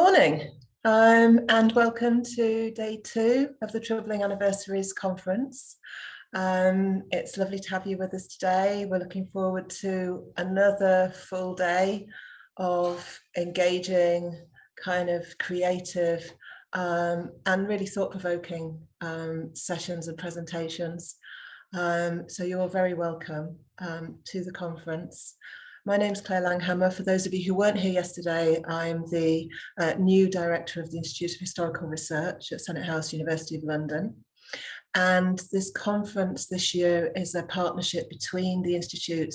morning, and welcome to day 2 of the Troubling Anniversaries conference. It's lovely to have you with us today. We're looking forward to another full day of engaging, kind of creative, and really thought-provoking sessions and presentations. So you're all very welcome to the conference. My name's Claire Langhammer. For those of you who weren't here yesterday, I'm the new director of the Institute of Historical Research at Senate House, University of London. And this conference this year is a partnership between the Institute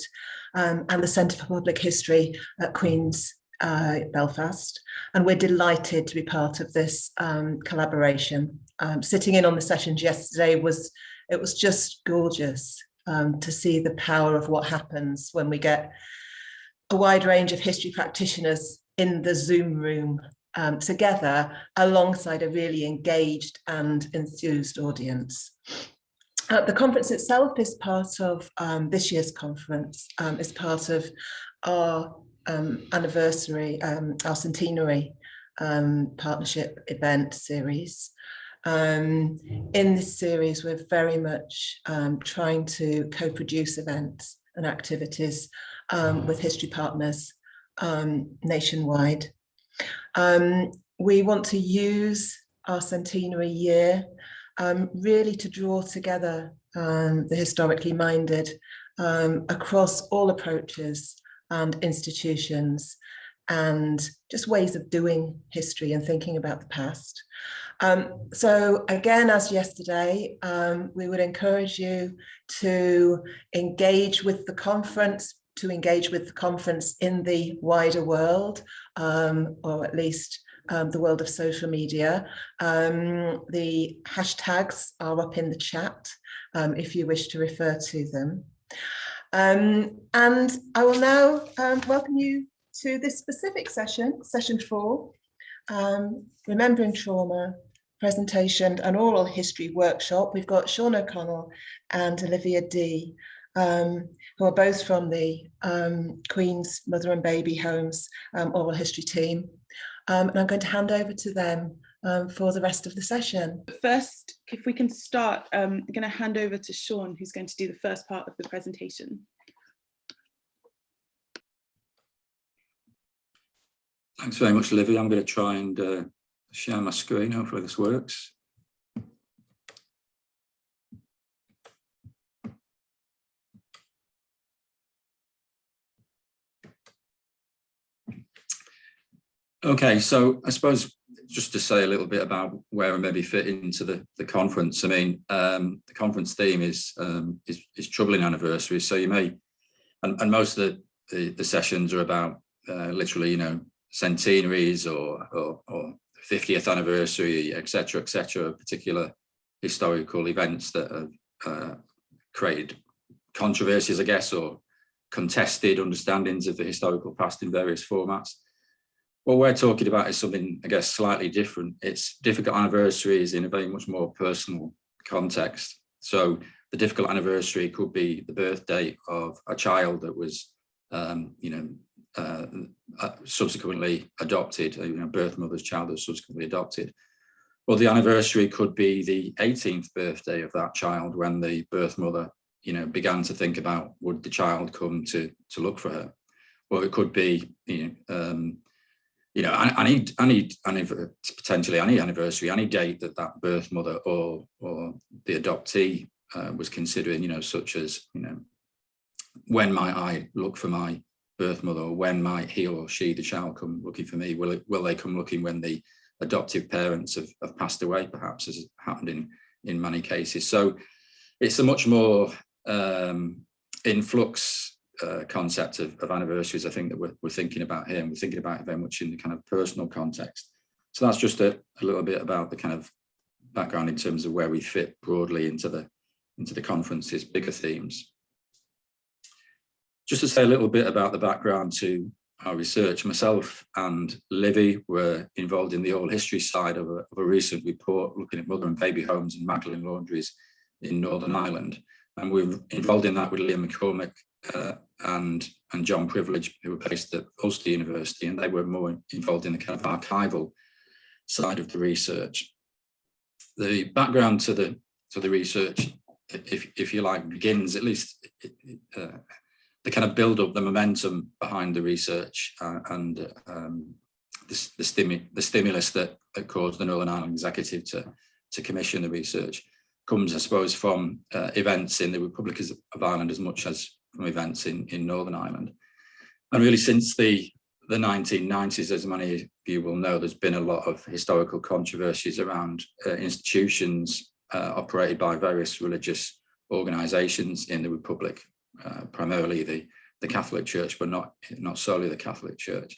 and the Centre for Public History at Queen's Belfast. And we're delighted to be part of this collaboration. Sitting in on the sessions yesterday it was just gorgeous to see the power of what happens when we get a wide range of history practitioners in the Zoom room together alongside a really engaged and enthused audience. The conference itself is part of this year's conference, is part of our anniversary, our centenary partnership event series. In this series, we're very much trying to co-produce events and activities with history partners nationwide. We want to use our centenary year really to draw together the historically minded across all approaches and institutions and just ways of doing history and thinking about the past. So again, as yesterday, we would encourage you to engage with the conference, in the wider world, or at least the world of social media. The hashtags are up in the chat if you wish to refer to them. And I will now welcome you to this specific session, session 4, Remembering Trauma, Presentation and Oral History Workshop. We've got Sean O'Connell and Olivia D, who are both from the Queen's Mother and Baby Homes Oral History team. And I'm going to hand over to them for the rest of the session. First, if we can start, I'm going to hand over to Sean, who's going to do the first part of the presentation. Thanks very much, Olivia. I'm going to try and share my screen. Hopefully this works. Okay, so I suppose just to say a little bit about where I maybe fit into the conference. I mean, the conference theme is troubling anniversaries. So you may, and most of the sessions are about literally, you know, centenaries or 50th anniversary, etc., particular historical events that have created controversies, I guess, or contested understandings of the historical past in various formats. What we're talking about is something, I guess, slightly different. It's difficult anniversaries in a very much more personal context. So the difficult anniversary could be the birthday of a child that was, subsequently adopted, birth mother's child that was subsequently adopted. Or the anniversary could be the 18th birthday of that child when the birth mother, began to think about, would the child come to look for her? Or it could be, potentially any anniversary, any date that birth mother or the adoptee was considering, such as, when might I look for my birth mother, or when might he or she, the child, come looking for me? Will they come looking when the adoptive parents have passed away, perhaps, as happened in many cases? So it's a much more in flux concept of anniversaries, I think, that we're thinking about here, and we're thinking about it very much in the kind of personal context. So that's just a little bit about the kind of background in terms of where we fit broadly into the conference's bigger themes. Just to say a little bit about the background to our research, myself and Livy were involved in the oral history side of a recent report looking at mother and baby homes and Magdalen laundries in Northern Ireland, and we were involved in that with Liam McCormick and John Privilege, who were based at Ulster University, and they were more involved in the kind of archival side of the research. The background to the research, if you like, begins, at least the kind of build up, the momentum behind the research, and the stimulus that caused the Northern Ireland Executive to commission the research comes, I suppose, from events in the Republic of Ireland as much as from events in Northern Ireland. And really, since the 1990s, as many of you will know, there's been a lot of historical controversies around institutions operated by various religious organisations in the Republic, primarily the Catholic Church, but not solely the Catholic Church.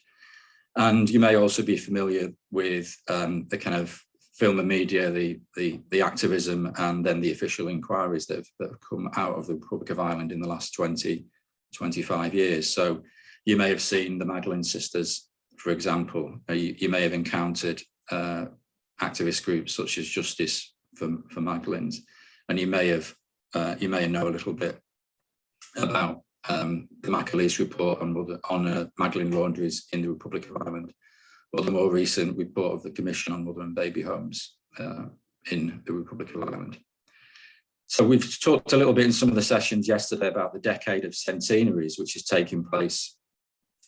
And you may also be familiar with the kind of film and media, the activism, and then the official inquiries that have come out of the Republic of Ireland in the last 25 years. So you may have seen the Magdalene Sisters, for example. You may have encountered activist groups such as Justice for Magdalenes, and you may know a little bit about the McAleese report on Magdalene laundries in the Republic of Ireland, or the more recent report of the Commission on Mother and Baby Homes in the Republic of Ireland. So we've talked a little bit in some of the sessions yesterday about the Decade of Centenaries, which is taking place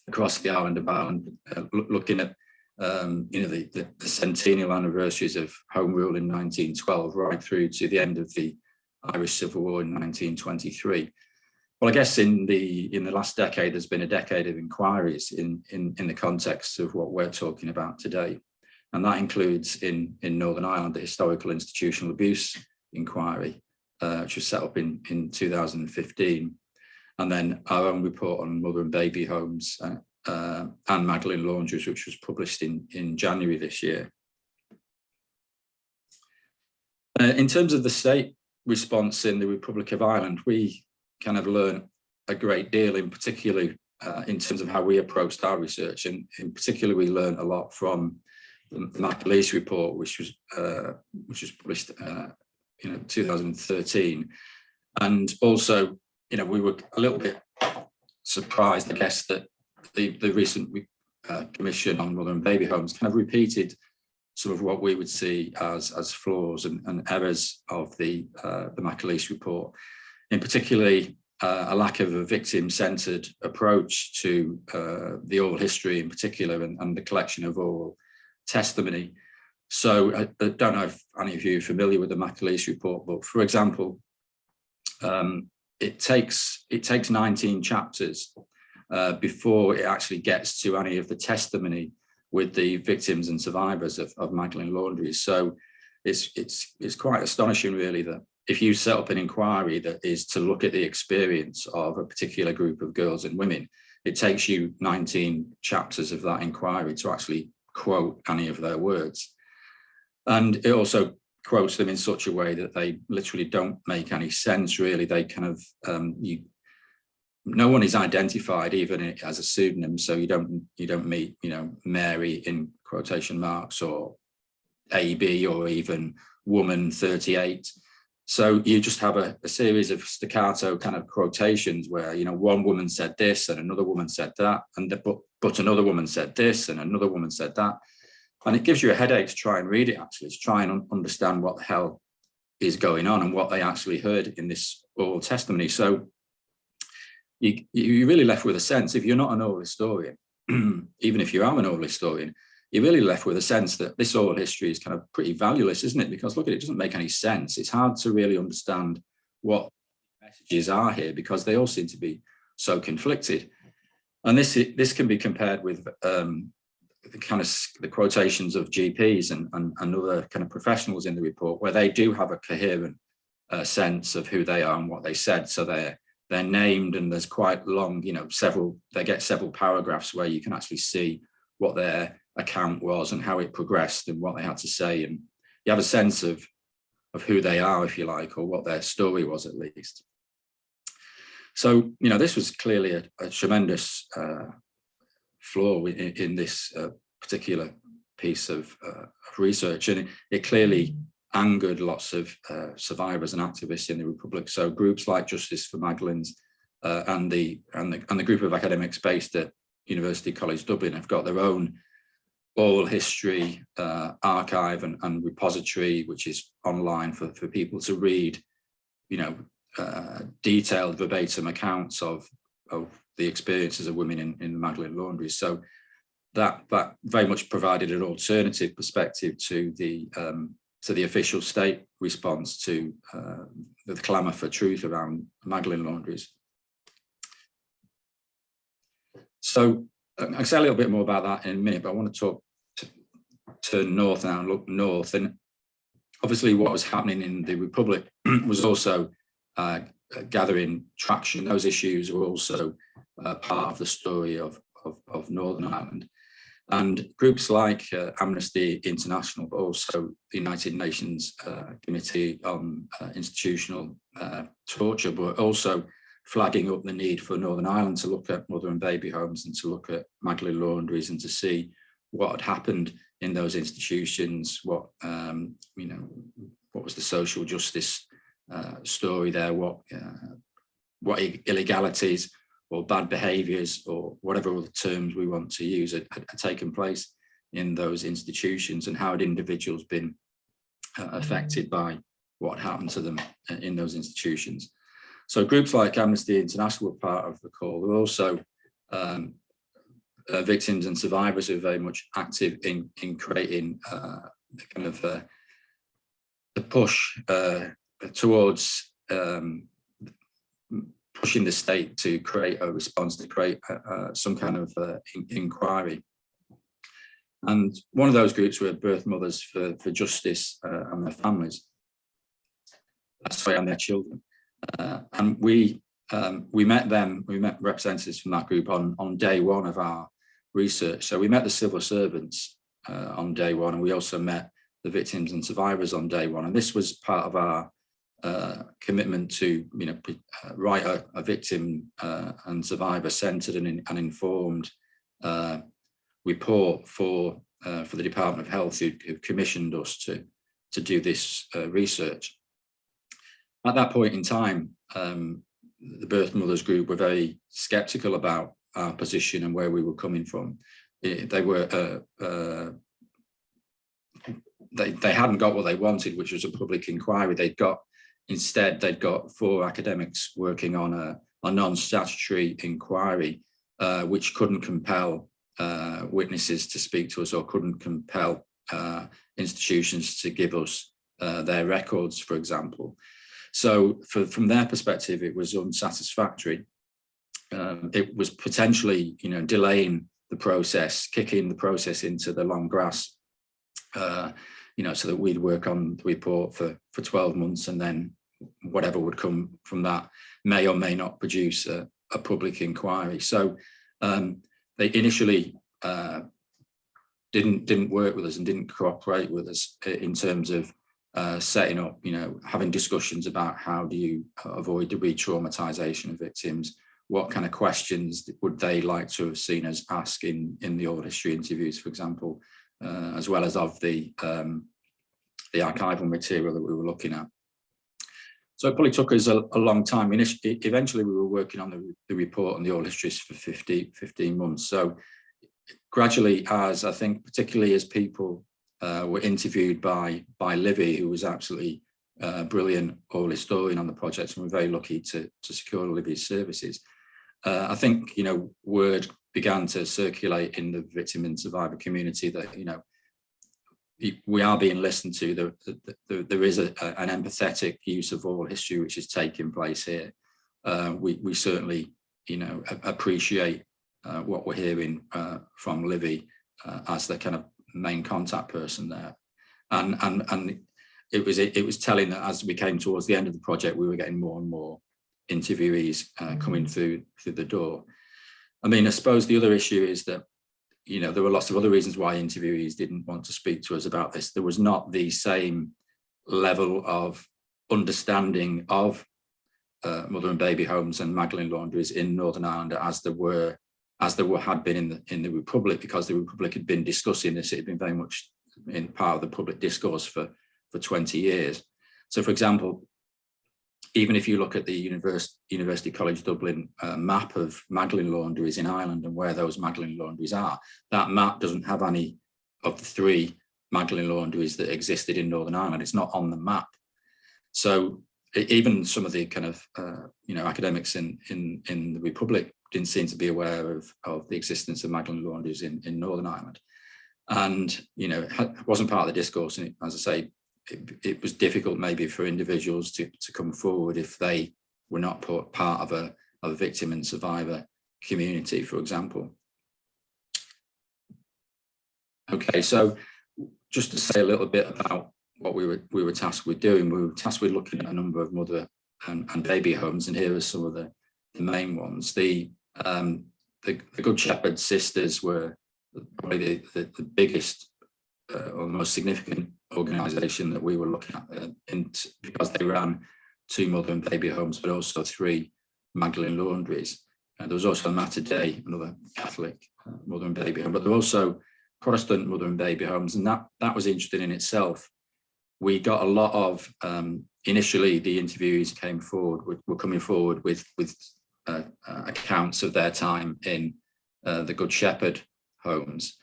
across the island of Ireland, looking at the centennial anniversaries of Home Rule in 1912, right through to the end of the Irish Civil War in 1923. Well, I guess in the last decade, there's been a decade of inquiries in the context of what we're talking about today. And that includes in Northern Ireland, the Historical Institutional Abuse Inquiry, which was set up in 2015. And then our own report on mother and baby homes and Magdalene laundries, which was published in January this year. In terms of the state response in the Republic of Ireland, we kind of learned a great deal, in particular in terms of how we approached our research. And in particular, we learned a lot from the McAleese report, which was published in 2013. And also, we were a little bit surprised, I guess, that the recent Commission on Mother and Baby Homes kind of repeated some of what we would see as flaws and errors of the McAleese report. In particularly, a lack of a victim-centred approach to the oral history in particular, and the collection of oral testimony. So I don't know if any of you are familiar with the McAleese report, but for example, it takes 19 chapters before it actually gets to any of the testimony with the victims and survivors of Magdalene laundries. So it's quite astonishing, really, that if you set up an inquiry that is to look at the experience of a particular group of girls and women, it takes you 19 chapters of that inquiry to actually quote any of their words. And it also quotes them in such a way that they literally don't make any sense, really. They kind of, no one is identified, even as a pseudonym. So you don't meet, Mary in quotation marks, or AB, or even woman 38. So you just have a series of staccato kind of quotations where, one woman said this and another woman said that, but another woman said this and another woman said that. And it gives you a headache to try and read it, actually, to try and understand what the hell is going on and what they actually heard in this oral testimony. So you're really left with a sense, if you're not an oral historian, even if you are an oral historian, you're really left with a sense that this oral history is kind of pretty valueless, isn't it? Because look at it, it doesn't make any sense. It's hard to really understand what messages are here, because they all seem to be so conflicted. And this can be compared with the quotations of GPs and other kind of professionals in the report, where they do have a coherent sense of who they are and what they said. So they're named, and there's quite long, they get several paragraphs where you can actually see what their account was and how it progressed and what they had to say. And you have a sense of who they are, if you like, or what their story was, at least. So, this was clearly a tremendous flaw in this particular piece of research, and it clearly angered lots of survivors and activists in the Republic. So groups like Justice for Magdalenes and the group of academics based at University College Dublin have got their own oral history archive and repository, which is online for people to read, detailed verbatim accounts of the experiences of women in the Magdalen laundries. So that very much provided an alternative perspective to the official state response to the clamour for truth around Magdalen laundries. So I'll say a little bit more about that in a minute, but I want to turn north now and look north. And obviously what was happening in the Republic was also gathering traction. Those issues were also part of the story of Northern Ireland. And groups like Amnesty International, but also the United Nations Committee on Institutional Torture, were also flagging up the need for Northern Ireland to look at mother and baby homes and to look at Magdalen laundries and to see what had happened in those institutions, what was the social justice story there, what illegalities or bad behaviours or whatever other terms we want to use had taken place in those institutions, and how had individuals been affected by what happened to them in those institutions. So groups like Amnesty International were part of the call. There were also victims and survivors who are very much active in creating the push towards pushing the state to create a response, to create some kind of inquiry. And one of those groups were Birth Mothers for Justice and their families, and their children. And we met them, we met representatives from that group on day one of our research. So we met the civil servants on day one, and we also met the victims and survivors on day one. And this was part of our commitment to write a victim and survivor centred and informed report for the Department of Health, who commissioned us to do this research. At that point in time, the Birth Mothers group were very sceptical about our position and where we were coming from. They were they hadn't got what they wanted, which was a public inquiry. Instead, they'd got 4 academics working on a non-statutory inquiry, which couldn't compel witnesses to speak to us, or couldn't compel institutions to give us their records, for example. So from their perspective, it was unsatisfactory. It was potentially, delaying the process, kicking the process into the long grass, so that we'd work on the report for 12 months, and then whatever would come from that may or may not produce a public inquiry. So they initially didn't work with us and didn't cooperate with us in terms of setting up, having discussions about how do you avoid the re-traumatization of victims, what kind of questions would they like to have seen us ask in the oral history interviews, for example, as well as of the archival material that we were looking at. So it probably took us a long time. Eventually we were working on the report and the oral histories for 15 months. So gradually, as I think, particularly as people were interviewed by Livy, who was absolutely brilliant oral historian on the project, and we're very lucky to secure Livy's services. I think, word began to circulate in the victim and survivor community that, we are being listened to. There is an empathetic use of oral history which is taking place here. We certainly, appreciate what we're hearing from Livy as the kind of main contact person there, and it was telling that as we came towards the end of the project, we were getting more and more interviewees coming through the door. I mean, I suppose the other issue is that there were lots of other reasons why interviewees didn't want to speak to us about this. There was not the same level of understanding of mother and baby homes and Magdalen laundries in Northern Ireland as there had been in the Republic, because the Republic had been discussing this. It had been very much in part of the public discourse for 20 years. So, for example, even if you look at the University College Dublin map of Magdalen laundries in Ireland and where those Magdalen laundries are, that map doesn't have any of the 3 Magdalen laundries that existed in Northern Ireland. It's not on the map. So even some of the kind of academics in the Republic didn't seem to be aware of the existence of Magdalen laundries in Northern Ireland. And it wasn't part of the discourse, and as I say, it was difficult maybe for individuals to come forward if they were not part of a victim and survivor community, for example. Okay, so just to say a little bit about what we were tasked with doing. We were tasked with looking at a number of mother and baby homes, and here are some of the main ones. The Good Shepherd Sisters were probably the biggest or the most significant organisation that we were looking at, because they ran 2 mother and baby homes, but also 3 Magdalen laundries. There was also Mater Dei, another Catholic mother and baby home, but there were also Protestant mother and baby homes, and that was interesting in itself. We got a lot of initially the interviewees were coming forward with accounts of their time in the Good Shepherd homes.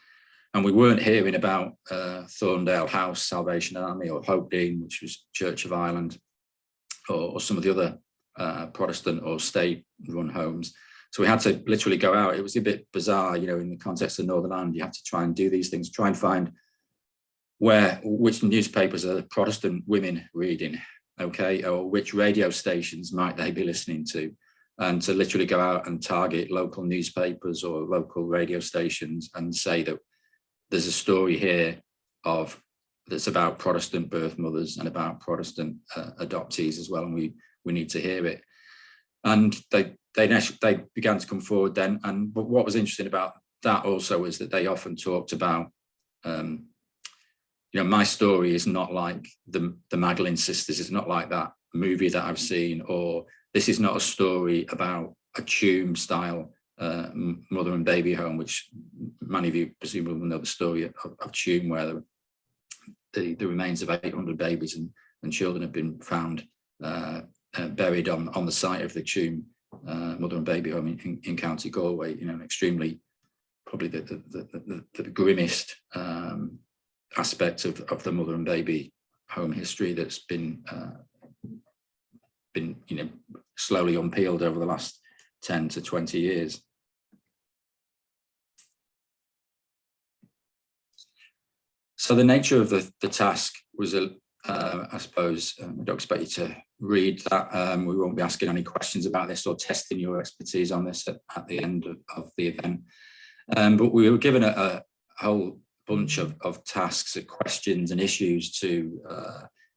And we weren't hearing about Thorndale House Salvation Army or Hope Dean, which was Church of Ireland, or some of the other Protestant or state-run homes. So we had to literally go out. It was a bit bizarre, in the context of Northern Ireland. You have to try and do these things, try and find which newspapers are Protestant women reading, okay, or which radio stations might they be listening to, and to literally go out and target local newspapers or local radio stations and say that there's a story here that's about Protestant birth mothers and about Protestant adoptees as well, and we need to hear it. And they began to come forward then. But what was interesting about that also is that they often talked about, my story is not like the Magdalen Sisters. It's not like that movie that I've seen, or this is not a story about a Tume style mother and baby home, which many of you presumably will know the story of Tume, where the remains of 800 babies and children have been found buried on the site of the Tume mother and baby home in County Galway. Extremely, probably the grimmest aspect of the mother and baby home history that's been slowly unpeeled over the last 10 to 20 years. So the nature of the task was, I suppose, I don't expect you to read that. We won't be asking any questions about this or testing your expertise on this at the end of the event. But we were given a whole bunch of tasks and questions and issues to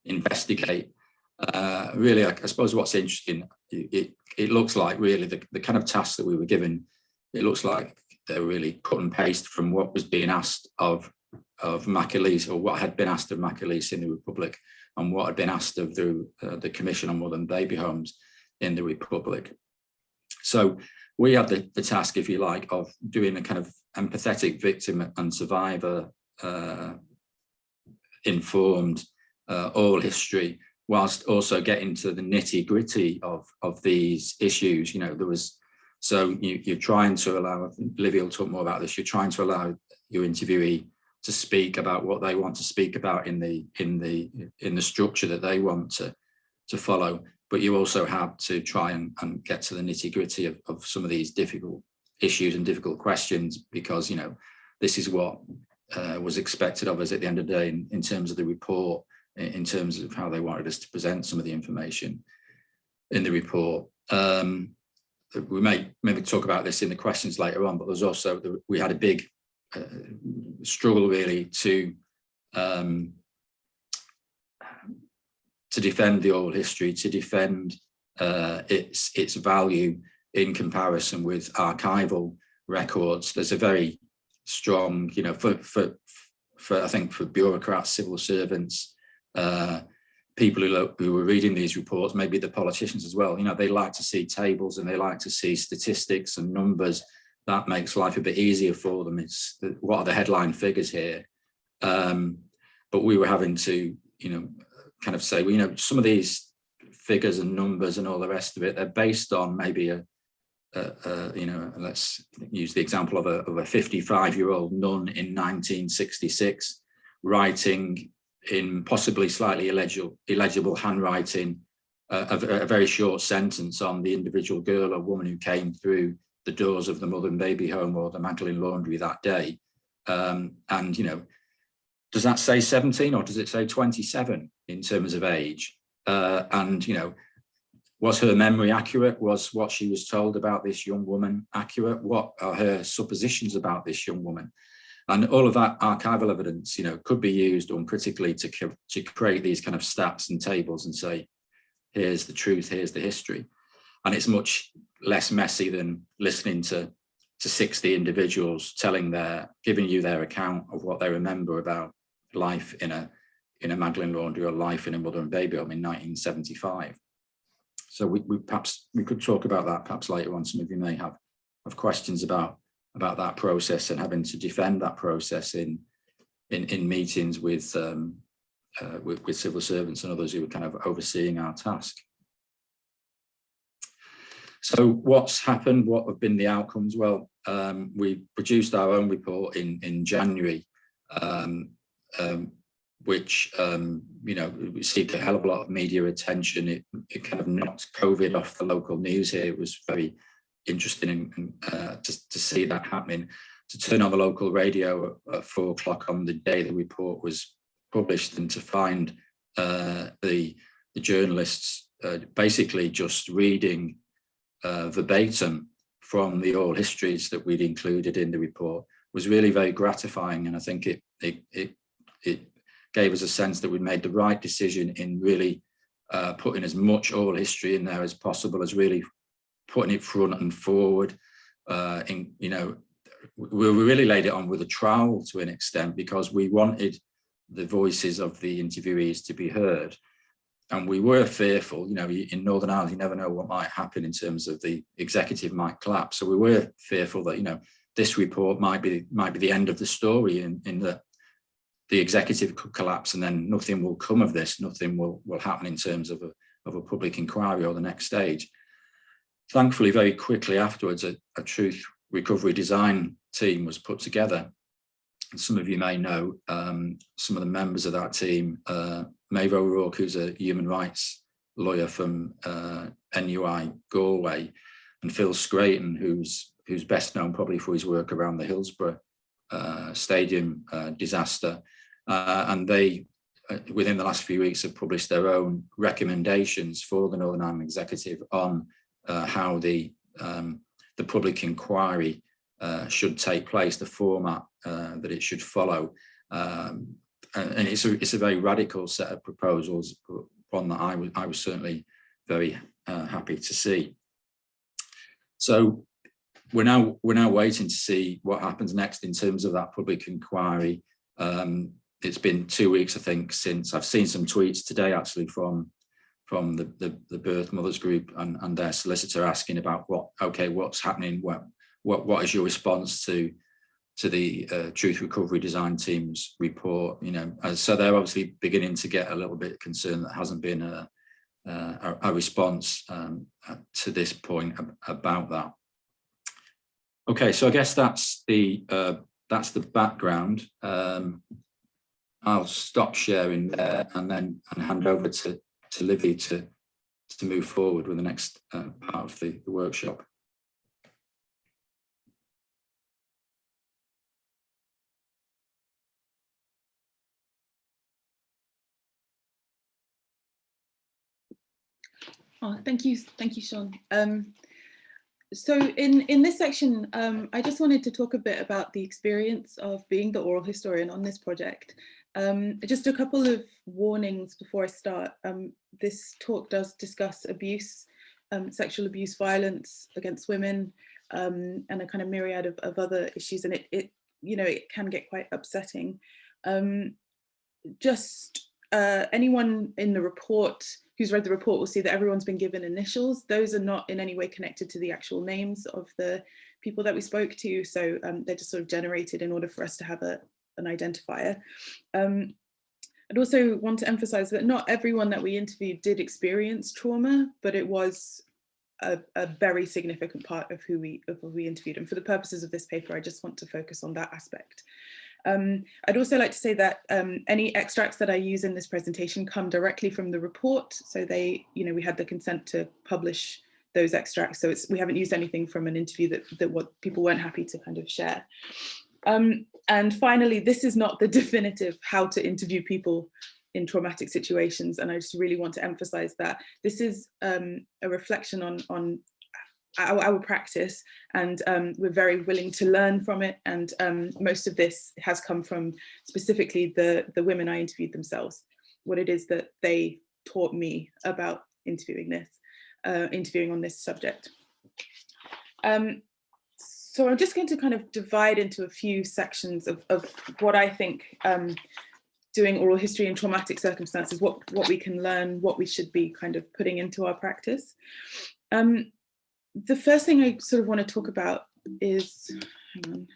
investigate. Really, I suppose what's interesting, it looks like really the kind of tasks that we were given, it looks like they're really cut and paste from what was being asked of Macaleese, or what had been asked of Macaleese in the Republic, and what had been asked of the Commission on Mother and Baby Homes in the Republic. So we had the task, if you like, of doing a kind of empathetic victim and survivor informed oral history, whilst also getting to the nitty gritty of these issues. You're trying to allow, Livia will talk more about this, you're trying to allow your interviewee to speak about what they want to speak about in the structure that they want to follow, but you also have to try and get to the nitty gritty of some of these difficult issues and difficult questions, because this is what was expected of us at the end of the day in terms of the report, in terms of how they wanted us to present some of the information in the report. We may maybe talk about this in the questions later on, but there's also we had a big struggle really to defend the oral history, to defend its value in comparison with archival records. There's a very strong, for I think for bureaucrats, civil servants, people who were reading these reports, maybe the politicians as well, they like to see tables and they like to see statistics and numbers. That makes life a bit easier for them. It's what are the headline figures here? But we were having to, kind of say, some of these figures and numbers and all the rest of it. They're based on maybe you know, let's use the example of a 55-year-old nun in 1966 writing in possibly slightly illegible handwriting a very short sentence on the individual girl or woman who came through the doors of the mother and baby home or the Magdalene Laundry that day. And, you know, does that say 17 or does it say 27 in terms of age? And, you know, was her memory accurate? Was what she was told about this young woman accurate? What are her suppositions about this young woman? And all of that archival evidence, you know, could be used uncritically to create these kind of stats and tables and say, here's the truth, here's the history. And it's much less messy than listening to 60 individuals giving you their account of what they remember about life in a Magdalene Laundry or life in a mother and baby home in 1975. So we could talk about that perhaps later on. Some of you may have questions about that process and having to defend that process in meetings with civil servants and others who are kind of overseeing our task. So what's happened? What have been the outcomes? Well, we produced our own report in January, which you know, received a hell of a lot of media attention. It kind of knocked COVID off the local news here. It was very interesting to see that happening. To turn on the local radio at 4 o'clock on the day the report was published and to find the journalists basically just reading verbatim from the oral histories that we'd included in the report was really very gratifying. And I think it gave us a sense that we'd made the right decision in really putting as much oral history in there as possible, as really putting it front and forward. You know, we really laid it on with a trowel to an extent because we wanted the voices of the interviewees to be heard. And we were fearful, you know, in Northern Ireland, you never know what might happen in terms of the executive might collapse. So we were fearful that, you know, this report might be the end of the story in that the executive could collapse and then nothing will come of this, nothing will happen in terms of a public inquiry or the next stage. Thankfully, very quickly afterwards, a truth recovery design team was put together. And some of you may know some of the members of that team, Maeve O'Rourke, who's a human rights lawyer from NUI Galway, and Phil Scraton, who's best known probably for his work around the Hillsborough Stadium disaster. And they, within the last few weeks, have published their own recommendations for the Northern Ireland Executive on how the public inquiry should take place, the format that it should follow. And it's a very radical set of proposals, one that I was certainly very happy to see. So we're now waiting to see what happens next in terms of that public inquiry. It's been 2 weeks, I think, since I've seen some tweets today actually from the Birth Mothers group and their solicitor asking about what's happening, what is your response to the Truth Recovery Design Team's report, you know. So they're obviously beginning to get a little bit concerned that hasn't been a response to this point about that. Okay, so I guess that's the background. I'll stop sharing there and hand over to Livy to move forward with the next part of the workshop. Oh, thank you, Sean. So in this section, I just wanted to talk a bit about the experience of being the oral historian on this project. Just a couple of warnings before I start. This talk does discuss abuse, sexual abuse, violence against women, and a kind of myriad of other issues, and it can get quite upsetting. Anyone in the report who's read the report will see that everyone's been given initials. Those are not in any way connected to the actual names of the people that we spoke to. So they're just sort of generated in order for us to have an identifier. I'd also want to emphasize that not everyone that we interviewed did experience trauma, but it was a very significant part of who we interviewed. And for the purposes of this paper, I just want to focus on that aspect. I'd also like to say that any extracts that I use in this presentation come directly from the report. So they, we had the consent to publish those extracts. So we haven't used anything from an interview that what people weren't happy to kind of share. And finally, this is not the definitive how to interview people in traumatic situations. And I just really want to emphasize that this is a reflection on our practice, and we're very willing to learn from it. And most of this has come from specifically the women I interviewed themselves, what it is that they taught me about interviewing on this subject. So I'm just going to kind of divide into a few sections of what I think doing oral history in traumatic circumstances, what we can learn, what we should be kind of putting into our practice. The first thing I sort of want to talk about is, hang on,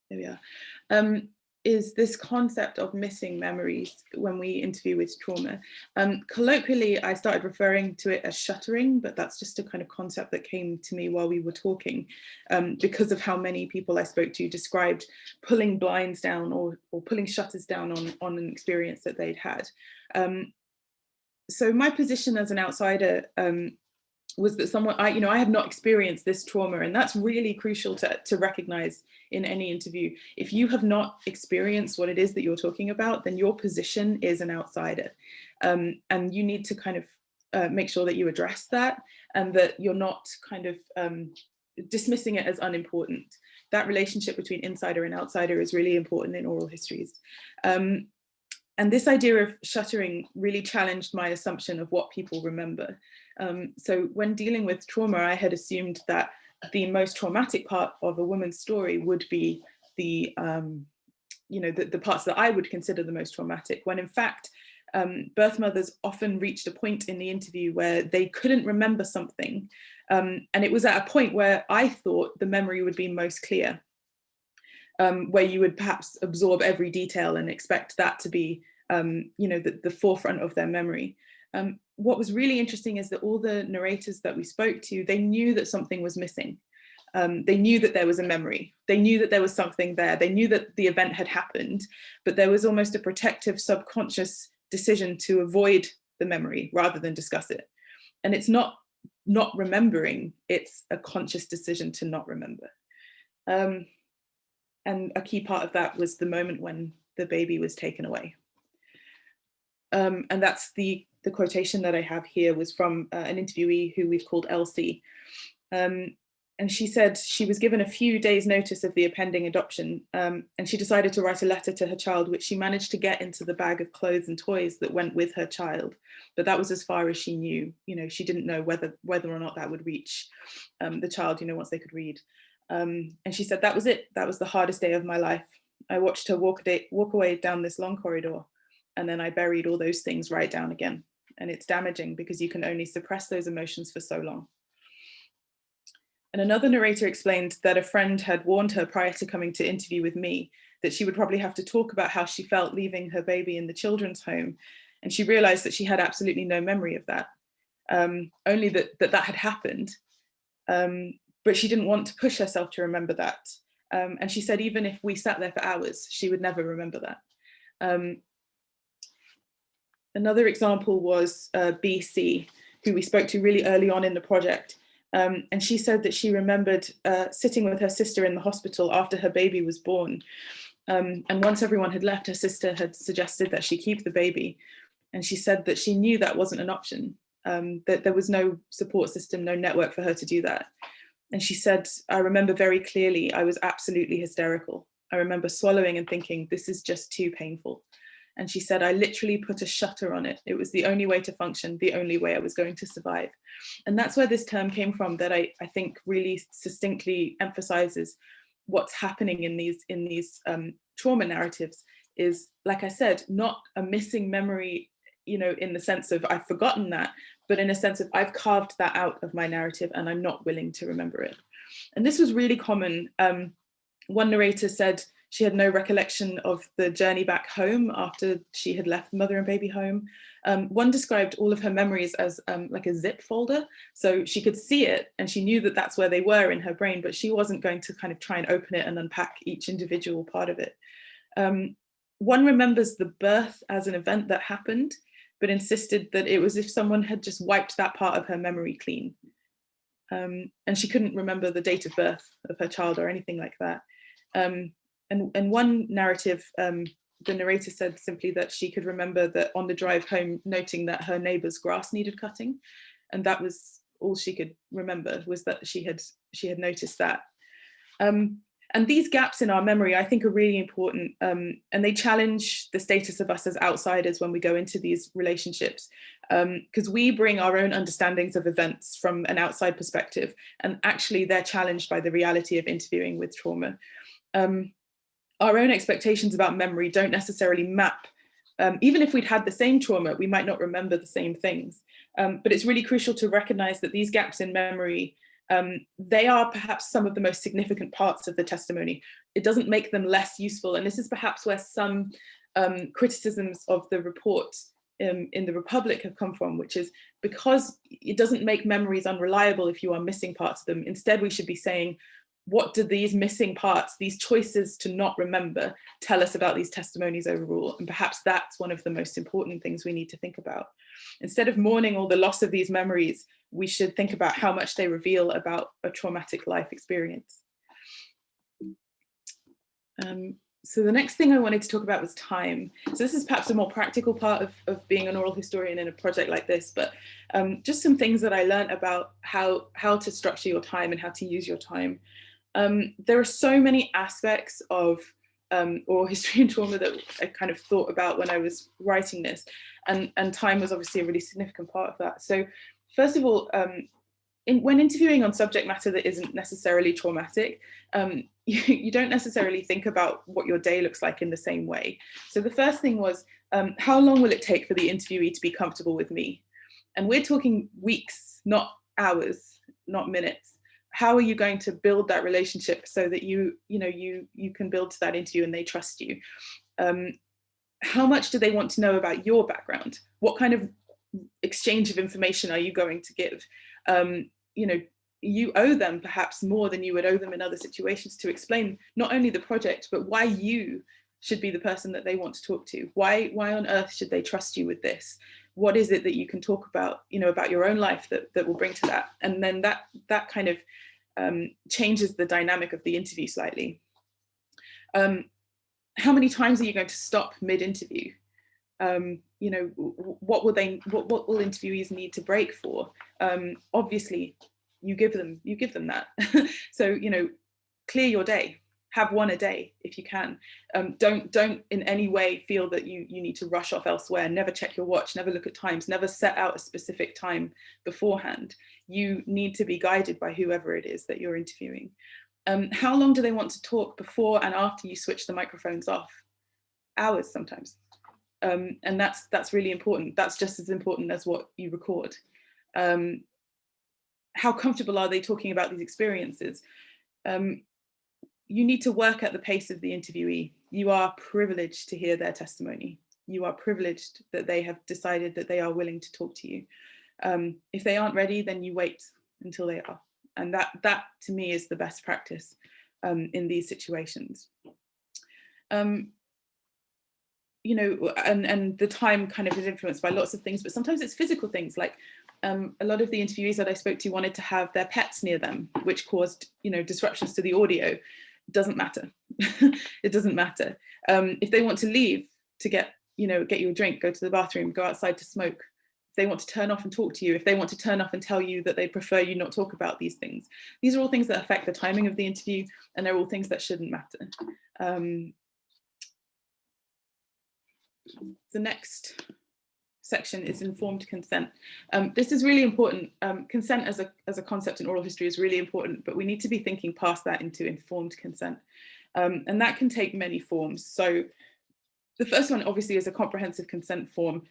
there we are, is this concept of missing memories when we interview with trauma. Colloquially, I started referring to it as shuttering, but that's just a kind of concept that came to me while we were talking, because of how many people I spoke to described pulling blinds down or pulling shutters down on an experience that they'd had. So my position as an outsider was that I have not experienced this trauma, and that's really crucial to recognize in any interview. If you have not experienced what it is that you're talking about, then your position is an outsider, and you need to kind of make sure that you address that, and that you're not kind of dismissing it as unimportant. That relationship between insider and outsider is really important in oral histories. And this idea of shuttering really challenged my assumption of what people remember. So when dealing with trauma, I had assumed that the most traumatic part of a woman's story would be the parts that I would consider the most traumatic, when in fact, birth mothers often reached a point in the interview where they couldn't remember something. And it was at a point where I thought the memory would be most clear, where you would perhaps absorb every detail and expect that to be the forefront of their memory. What was really interesting is that all the narrators that we spoke to, they knew that something was missing. They knew that there was a memory. They knew that there was something there. They knew that the event had happened, but there was almost a protective subconscious decision to avoid the memory rather than discuss it. And it's not remembering, it's a conscious decision to not remember. And a key part of that was the moment when the baby was taken away. And that's the quotation that I have here was from an interviewee who we've called Elsie. And she said she was given a few days' notice of the impending adoption, and she decided to write a letter to her child, which she managed to get into the bag of clothes and toys that went with her child. But that was as far as she knew. She didn't know whether or not that would reach the child, once they could read. And she said, that was it. That was the hardest day of my life. I watched her walk away down this long corridor, and then I buried all those things right down again. And it's damaging because you can only suppress those emotions for so long. And another narrator explained that a friend had warned her prior to coming to interview with me that she would probably have to talk about how she felt leaving her baby in the children's home. And she realized that she had absolutely no memory of that, only that had happened. But she didn't want to push herself to remember that. And she said, even if we sat there for hours, she would never remember that. Another example was BC, who we spoke to really early on in the project. And she said that she remembered sitting with her sister in the hospital after her baby was born. And once everyone had left, her sister had suggested that she keep the baby. And she said that she knew that wasn't an option, that there was no support system, no network for her to do that. And she said, I remember very clearly, I was absolutely hysterical. I remember swallowing and thinking, this is just too painful. And she said, I literally put a shutter on it. It was the only way to function, the only way I was going to survive. And that's where this term came from that I think really succinctly emphasizes what's happening in these trauma narratives is, like I said, not a missing memory, in the sense of I've forgotten that, but in a sense of I've carved that out of my narrative and I'm not willing to remember it. And this was really common. One narrator said She had no recollection of the journey back home after she had left mother and baby home. One described all of her memories as like a zip folder. So she could see it and she knew that that's where they were in her brain, but she wasn't going to kind of try and open it and unpack each individual part of it. One remembers the birth as an event that happened, but insisted that it was if someone had just wiped that part of her memory clean. And she couldn't remember the date of birth of her child or anything like that. And one narrative, the narrator said simply that she could remember that on the drive home, noting that her neighbour's grass needed cutting. And that was all she could remember, was that she had noticed that. And these gaps in our memory, I think, are really important, and they challenge the status of us as outsiders when we go into these relationships, because we bring our own understandings of events from an outside perspective, and actually they're challenged by the reality of interviewing with trauma. Our own expectations about memory don't necessarily map. Even if we'd had the same trauma, we might not remember the same things. But it's really crucial to recognize that these gaps in memory, they are perhaps some of the most significant parts of the testimony. It doesn't make them less useful. And this is perhaps where some criticisms of the report in the Republic have come from, which is because it doesn't make memories unreliable if you are missing parts of them. Instead, we should be saying, what do these missing parts, these choices to not remember, tell us about these testimonies overall? And perhaps that's one of the most important things we need to think about. Instead of mourning all the loss of these memories, we should think about how much they reveal about a traumatic life experience. So the next thing I wanted to talk about was time. So this is perhaps a more practical part of being an oral historian in a project like this, but just some things that I learned about how to structure your time and how to use your time. There are so many aspects of oral history and trauma that I kind of thought about when I was writing this, and time was obviously a really significant part of that. So first of all, when interviewing on subject matter that isn't necessarily traumatic, you don't necessarily think about what your day looks like in the same way. So the first thing was, how long will it take for the interviewee to be comfortable with me? And we're talking weeks, not hours, not minutes. How are you going to build that relationship so that you can build to that interview and they trust you? How much do they want to know about your background? What kind of exchange of information are you going to give? You owe them perhaps more than you would owe them in other situations to explain not only the project, but why you should be the person that they want to talk to. Why on earth should they trust you with this? What is it that you can talk about, about your own life that will bring to that? And then that kind of changes the dynamic of the interview slightly. How many times are you going to stop mid-interview? What will interviewees need to break for? Obviously, you give them that. So clear your day. Have one a day if you can. Don't in any way feel that you need to rush off elsewhere. Never check your watch. Never look at times. Never set out a specific time beforehand. You need to be guided by whoever it is that you're interviewing. How long do they want to talk before and after you switch the microphones off? Hours sometimes. And that's really important. That's just as important as what you record. How comfortable are they talking about these experiences? You need to work at the pace of the interviewee. You are privileged to hear their testimony. You are privileged that they have decided that they are willing to talk to you. If they aren't ready, then you wait until they are. And that to me is the best practice in these situations. And the time kind of is influenced by lots of things, but sometimes it's physical things. Like a lot of the interviewees that I spoke to wanted to have their pets near them, which caused disruptions to the audio. It doesn't matter. It doesn't matter. If they want to leave to get you a drink, go to the bathroom, go outside to smoke, if they want to turn off and talk to you, if they want to turn off and tell you that they prefer you not talk about these things, these are all things that affect the timing of the interview, and they're all things that shouldn't matter. The next section is informed consent. This is really important. Consent as a concept in oral history is really important, but we need to be thinking past that into informed consent. And that can take many forms. So the first one obviously is a comprehensive consent form,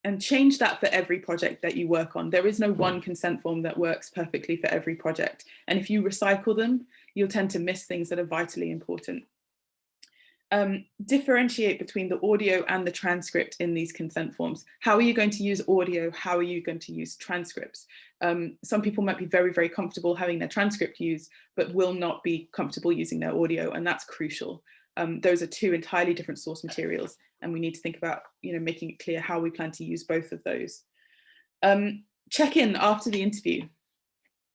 and change that for every project that you work on. There is no one consent form that works perfectly for every project. And if you recycle them, you'll tend to miss things that are vitally important. Differentiate between the audio and the transcript in these consent forms. How are you going to use audio? How are you going to use transcripts? Some people might be very, very comfortable having their transcript used, but will not be comfortable using their audio, and that's crucial. Those are two entirely different source materials, and we need to think about, making it clear how we plan to use both of those. Check in after the interview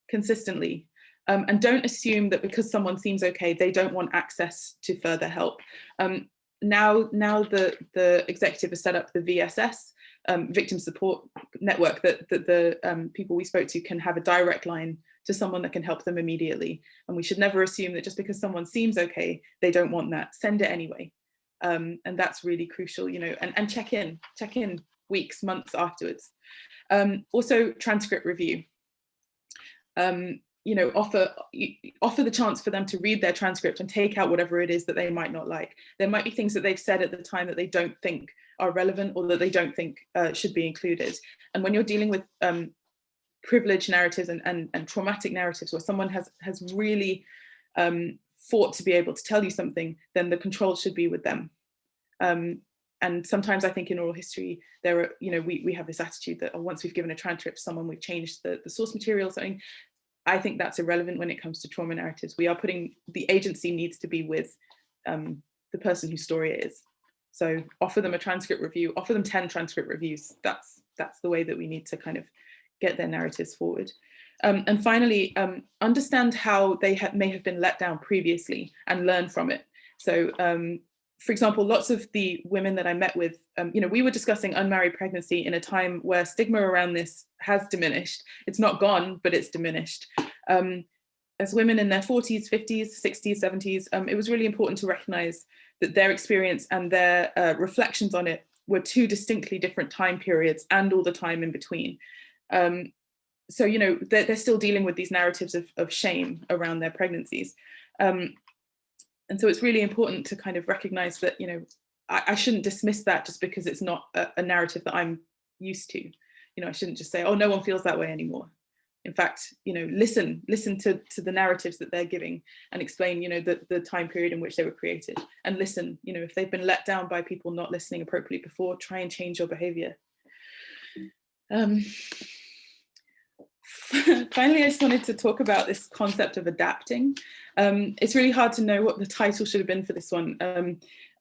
consistently. And don't assume that because someone seems okay, they don't want access to further help. Now the executive has set up the VSS, Victim Support Network, that the people we spoke to can have a direct line to someone that can help them immediately. And we should never assume that just because someone seems okay, they don't want that. Send it anyway. And that's really crucial, and check in weeks, months afterwards. Also, transcript review. Offer the chance for them to read their transcript and take out whatever it is that they might not like. There might be things that they've said at the time that they don't think are relevant, or that they don't think should be included. And when you're dealing with privileged narratives and traumatic narratives, where someone has really fought to be able to tell you something, then the control should be with them. And sometimes I think in oral history, there are, we have this attitude that once we've given a transcript to someone, we've changed the source material. So I think that's irrelevant when it comes to trauma narratives. We are putting, the agency needs to be with the person whose story it is. So offer them a transcript review, offer them 10 transcript reviews. That's the way that we need to kind of get their narratives forward. And finally, understand how they may have been let down previously and learn from it. So for example, lots of the women that I met with, we were discussing unmarried pregnancy in a time where stigma around this has diminished. It's not gone, but it's diminished. As women in their 40s, 50s, 60s, 70s, it was really important to recognize that their experience and their reflections on it were two distinctly different time periods and all the time in between. So, they're still dealing with these narratives of shame around their pregnancies. And so it's really important to kind of recognize that, I shouldn't dismiss that just because it's not a narrative that I'm used to. I shouldn't just say, oh, no one feels that way anymore. In fact, listen to the narratives that they're giving and explain, the time period in which they were created. And listen, if they've been let down by people not listening appropriately before, try and change your behavior. Finally, I just wanted to talk about this concept of adapting. It's really hard to know what the title should have been for this one.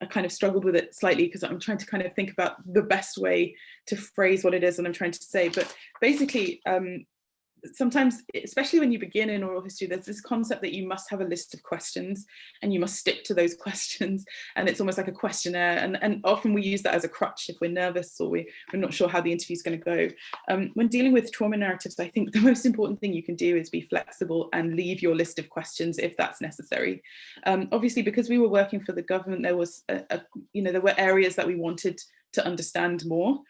I kind of struggled with it slightly because I'm trying to kind of think about the best way to phrase what it is that I'm trying to say. But basically, sometimes, especially when you begin in oral history, there's this concept that you must have a list of questions and you must stick to those questions. And it's almost like a questionnaire. And often we use that as a crutch if we're nervous or we're not sure how the interview is going to go. When dealing with trauma narratives, I think the most important thing you can do is be flexible and leave your list of questions if that's necessary. Obviously, because we were working for the government, there was, there were areas that we wanted to understand more.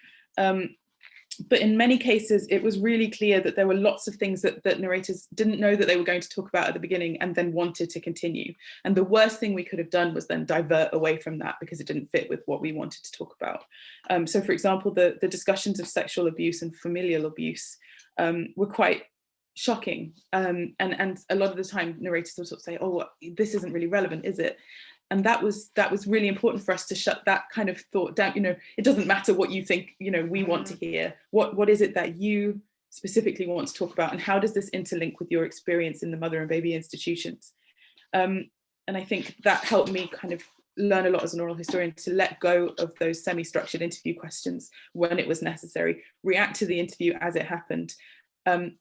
But in many cases, it was really clear that there were lots of things that narrators didn't know that they were going to talk about at the beginning and then wanted to continue. And the worst thing we could have done was then divert away from that because it didn't fit with what we wanted to talk about. So for example, the discussions of sexual abuse and familial abuse were quite shocking. And a lot of the time narrators will sort of say, oh, this isn't really relevant, is it? And that was really important for us to shut that kind of thought down. It doesn't matter what you think, we want to hear. What is it that you specifically want to talk about? And how does this interlink with your experience in the mother and baby institutions? And I think that helped me kind of learn a lot as an oral historian to let go of those semi-structured interview questions when it was necessary, react to the interview as it happened.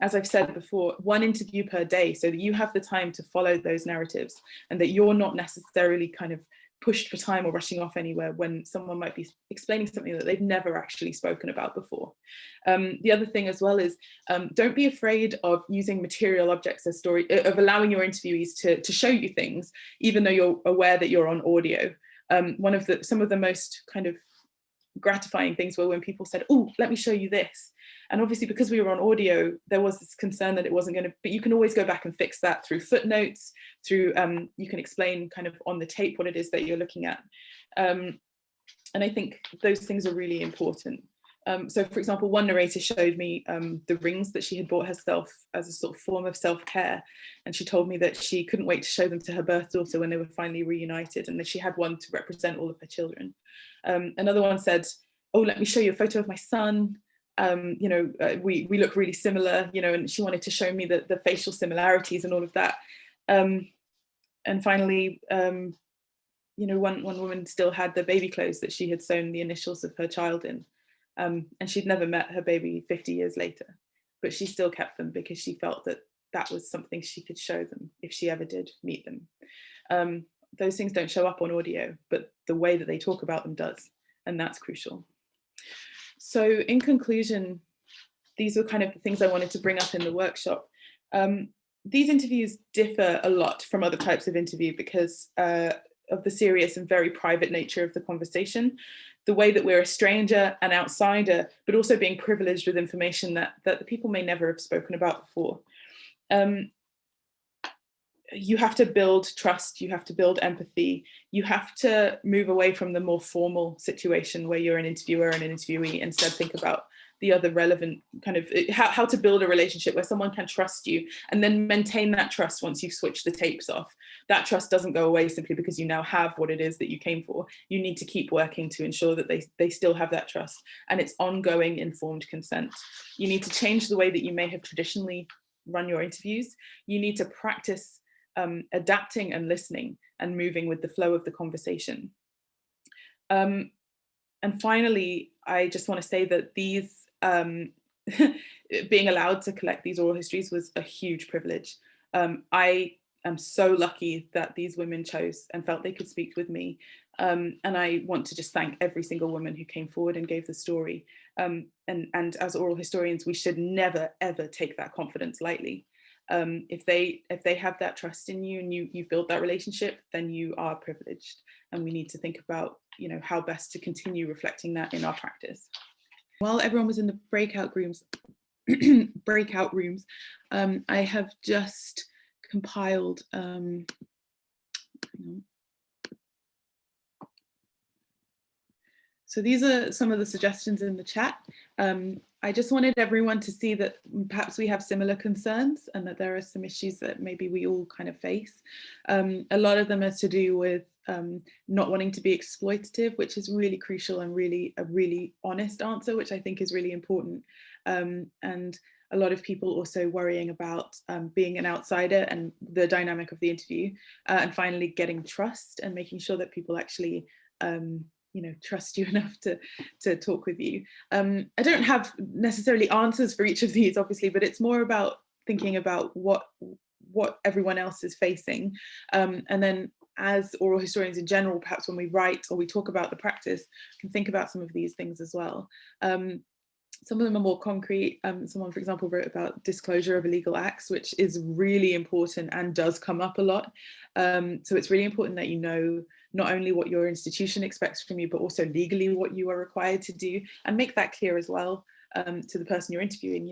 As I've said before, one interview per day so that you have the time to follow those narratives and that you're not necessarily kind of pushed for time or rushing off anywhere when someone might be explaining something that they've never actually spoken about before. The other thing as well is don't be afraid of using material objects as story, of allowing your interviewees to show you things, even though you're aware that you're on audio. Some of the most kind of gratifying things were when people said, oh, let me show you this. And obviously, because we were on audio, there was this concern that it wasn't going to, but you can always go back and fix that through footnotes, through, you can explain kind of on the tape what it is that you're looking at. And I think those things are really important. So for example, one narrator showed me the rings that she had bought herself as a sort of form of self-care. And she told me that she couldn't wait to show them to her birth daughter when they were finally reunited, and that she had one to represent all of her children. Another one said, oh, let me show you a photo of my son. We look really similar, and she wanted to show me the facial similarities and all of that. And finally, one woman still had the baby clothes that she had sewn the initials of her child in. And she'd never met her baby 50 years later, but she still kept them because she felt that that was something she could show them if she ever did meet them. Those things don't show up on audio, but the way that they talk about them does, and that's crucial. So in conclusion, these were kind of the things I wanted to bring up in the workshop. These interviews differ a lot from other types of interview because of the serious and very private nature of the conversation, the way that we're a stranger, an outsider, but also being privileged with information that the people may never have spoken about before. You have to build trust, you have to build empathy, you have to move away from the more formal situation where you're an interviewer and an interviewee, instead think about the other relevant kind of how to build a relationship where someone can trust you and then maintain that trust once you've switched the tapes off. That trust doesn't go away simply because you now have what it is that you came for. You need to keep working to ensure that they still have that trust, and it's ongoing informed consent. You need to change the way that you may have traditionally run your interviews. You need to practice adapting and listening and moving with the flow of the conversation. And finally, I just want to say that these being allowed to collect these oral histories was a huge privilege. I am so lucky that these women chose and felt they could speak with me. And I want to just thank every single woman who came forward and gave the story. And as oral historians, we should never, ever take that confidence lightly. If they have that trust in you and you've built that relationship, then you are privileged. And we need to think about, how best to continue reflecting that in our practice. While everyone was in the breakout rooms, I have just compiled, so these are some of the suggestions in the chat. I just wanted everyone to see that perhaps we have similar concerns and that there are some issues that maybe we all kind of face. A lot of them are to do with not wanting to be exploitative, which is really crucial and really a really honest answer, which I think is really important. And a lot of people also worrying about being an outsider and the dynamic of the interview, and finally getting trust and making sure that people actually trust you enough to talk with you. I don't have necessarily answers for each of these, obviously, but it's more about thinking about what everyone else is facing. And then as oral historians in general, perhaps when we write or we talk about the practice, can think about some of these things as well. Some of them are more concrete. Someone, for example, wrote about disclosure of illegal acts, which is really important and does come up a lot. So it's really important that you know not only what your institution expects from you, but also legally what you are required to do, and make that clear as well to the person you're interviewing.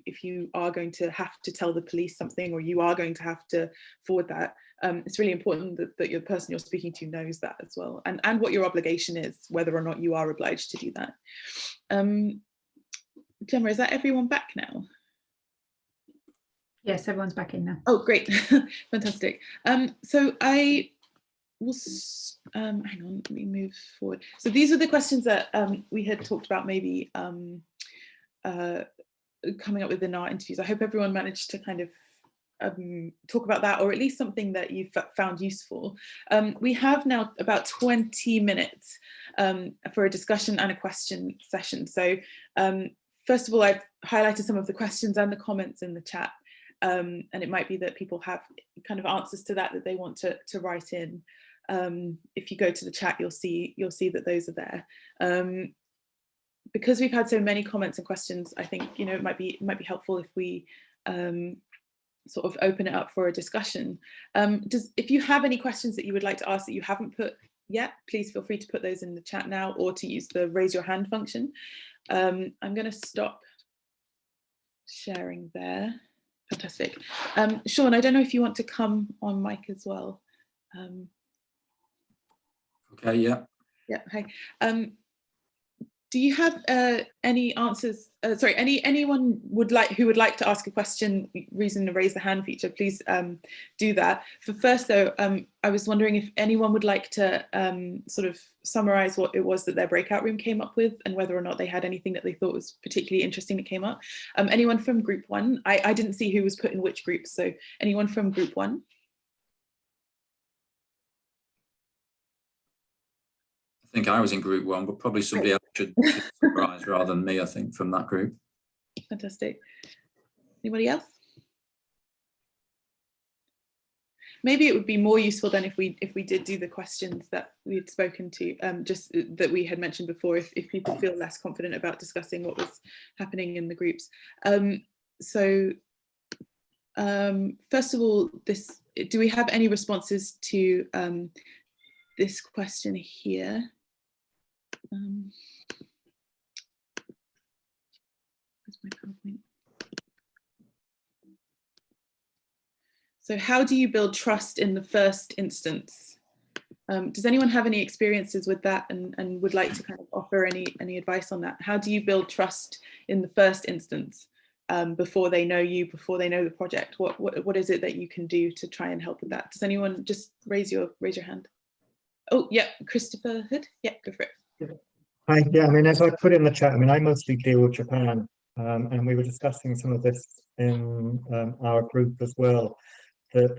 If you are going to have to tell the police something, or you are going to have to forward that, it's really important that your person you're speaking to knows that as well, and what your obligation is, whether or not you are obliged to do that. Gemma, is that everyone back now? Yes, everyone's back in now. Oh, great. Fantastic. So I will, hang on, let me move forward. So these are the questions that we had talked about maybe coming up with in our interviews. I hope everyone managed to kind of talk about that, or at least something that you found useful. We have now about 20 minutes for a discussion and a question session. So first of all, I've highlighted some of the questions and the comments in the chat, and it might be that people have kind of answers to that they want to write in. If you go to the chat, you'll see that those are there. Because we've had so many comments and questions, I think it might be helpful if we sort of open it up for a discussion. If you have any questions that you would like to ask that you haven't put yet, please feel free to put those in the chat now, or to use the raise your hand function. I'm going to stop sharing there. Fantastic. Sean, I don't know if you want to come on mic as well. Okay, yeah. Yeah, hi. Do you have any answers? Sorry, anyone who would like to ask a question using the raise the hand feature, please do that. For first though, I was wondering if anyone would like to sort of summarize what it was that their breakout room came up with and whether or not they had anything that they thought was particularly interesting that came up. Anyone from group one? I didn't see who was put in which group, so anyone from group one? I think I was in group one, but probably somebody else should summarize rather than me, I think, from that group. Fantastic. Anybody else? Maybe it would be more useful then if we did do the questions that we had spoken to, just that we had mentioned before, if people feel less confident about discussing what was happening in the groups. First of all, do we have any responses to this question here? Where's my PowerPoint? So how do you build trust in the first instance? Does anyone have any experiences with that and would like to kind of offer any advice on that? How do you build trust in the first instance before they know you, before they know the project? What is it that you can do to try and help with that? Does anyone just raise your hand? Oh, yeah, Christopher Hood. Yeah, go for it. Hi, yeah, I mean, as I put in the chat, I mean, I mostly deal with Japan, and we were discussing some of this in our group as well, that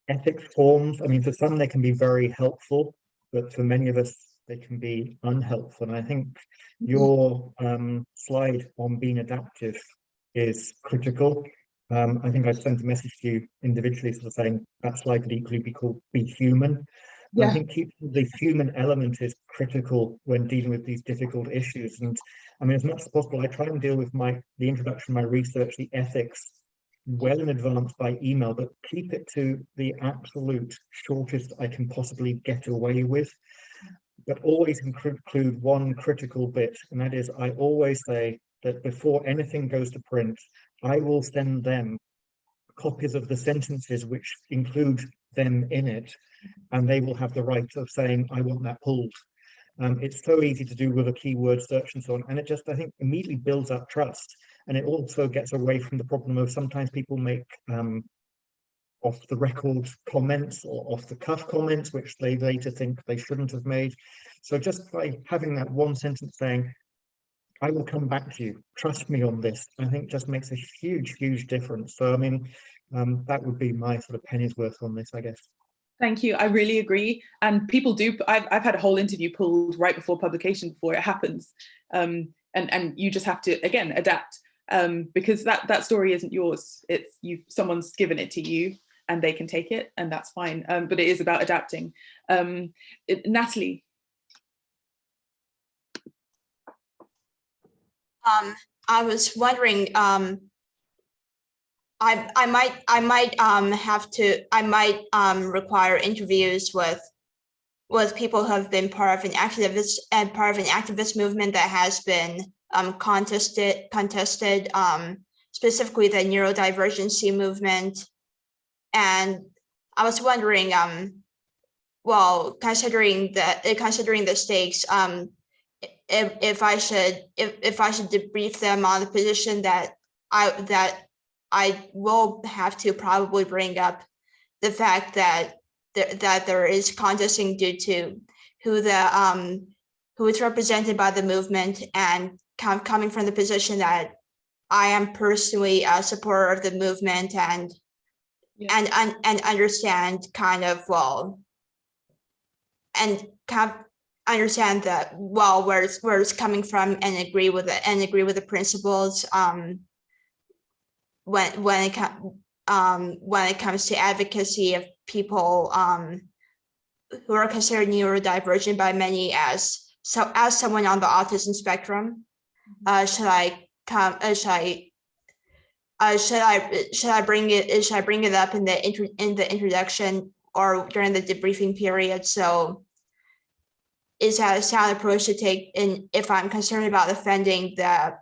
ethics forms, I mean, for some they can be very helpful, but for many of us, they can be unhelpful. And I think your slide on being adaptive is critical. I think I sent a message to you individually sort of saying that slide could equally be called Be Human. Yeah. I think keeping the human element is critical when dealing with these difficult issues. And I mean, as much as possible, I try and deal with the introduction, my research, the ethics, well in advance by email, but keep it to the absolute shortest I can possibly get away with. But always include one critical bit, and that is I always say that before anything goes to print, I will send them copies of the sentences which include them in it, and they will have the right of saying, I want that pulled. It's so easy to do with a keyword search and so on, and it just, I think, immediately builds up trust. And it also gets away from the problem of sometimes people make off the record comments or off the cuff comments, which they later think they shouldn't have made. So just by having that one sentence saying, I will come back to you, trust me on this, I think just makes a huge, huge difference. So, I mean, that would be my sort of penny's worth on this, I guess. Thank you. I really agree. And people do, I've had a whole interview pulled right before publication before it happens. And you just have to, again, adapt because that story isn't yours. It's someone's given it to you and they can take it and that's fine. But it is about adapting. Natalie. I was wondering, I might require interviews with people who have been part of an activist movement that has been contested, specifically the neurodivergency movement. And I was wondering, well, considering the stakes, if I should debrief them on the position that I will have to probably bring up the fact that there is contesting due to who is represented by the movement, and coming from the position that I am personally a supporter of the movement and understand kind of understand that where it's coming from and agree with the principles when it comes to advocacy of people who are considered neurodivergent by many as someone on the autism spectrum. Should I bring it up in the introduction or during the debriefing period? So is that a sound approach to take if I'm concerned about offending the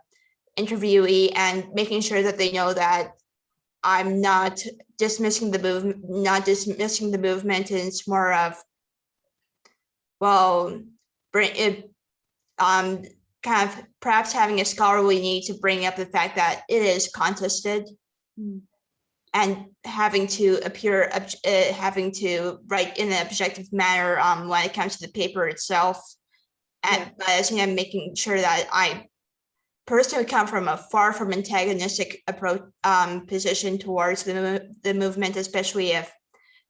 interviewee and making sure that they know that I'm not dismissing the movement, and it's more of, well, kind kind of perhaps having a scholarly need to bring up the fact that it is contested. And having to write in an objective manner when it comes to the paper itself. And but I think I'm making sure that I personally come from a far from antagonistic approach position towards the movement, especially if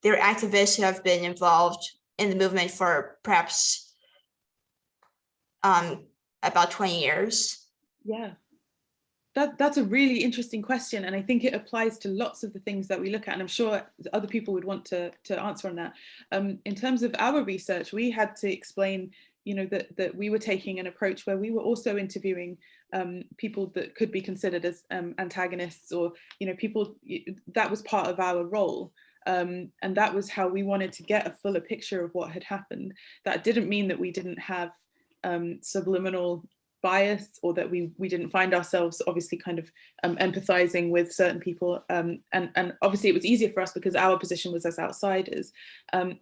there are activists who have been involved in the movement for perhaps about 20 years. Yeah. That's a really interesting question, and I think it applies to lots of the things that we look at, and I'm sure other people would want to answer on that. In terms of our research, we had to explain, that we were taking an approach where we were also interviewing people that could be considered as antagonists, or people that was part of our role. And that was how we wanted to get a fuller picture of what had happened. That didn't mean that we didn't have subliminal bias, or that we didn't find ourselves obviously kind of empathizing with certain people, and obviously it was easier for us because our position was as outsiders.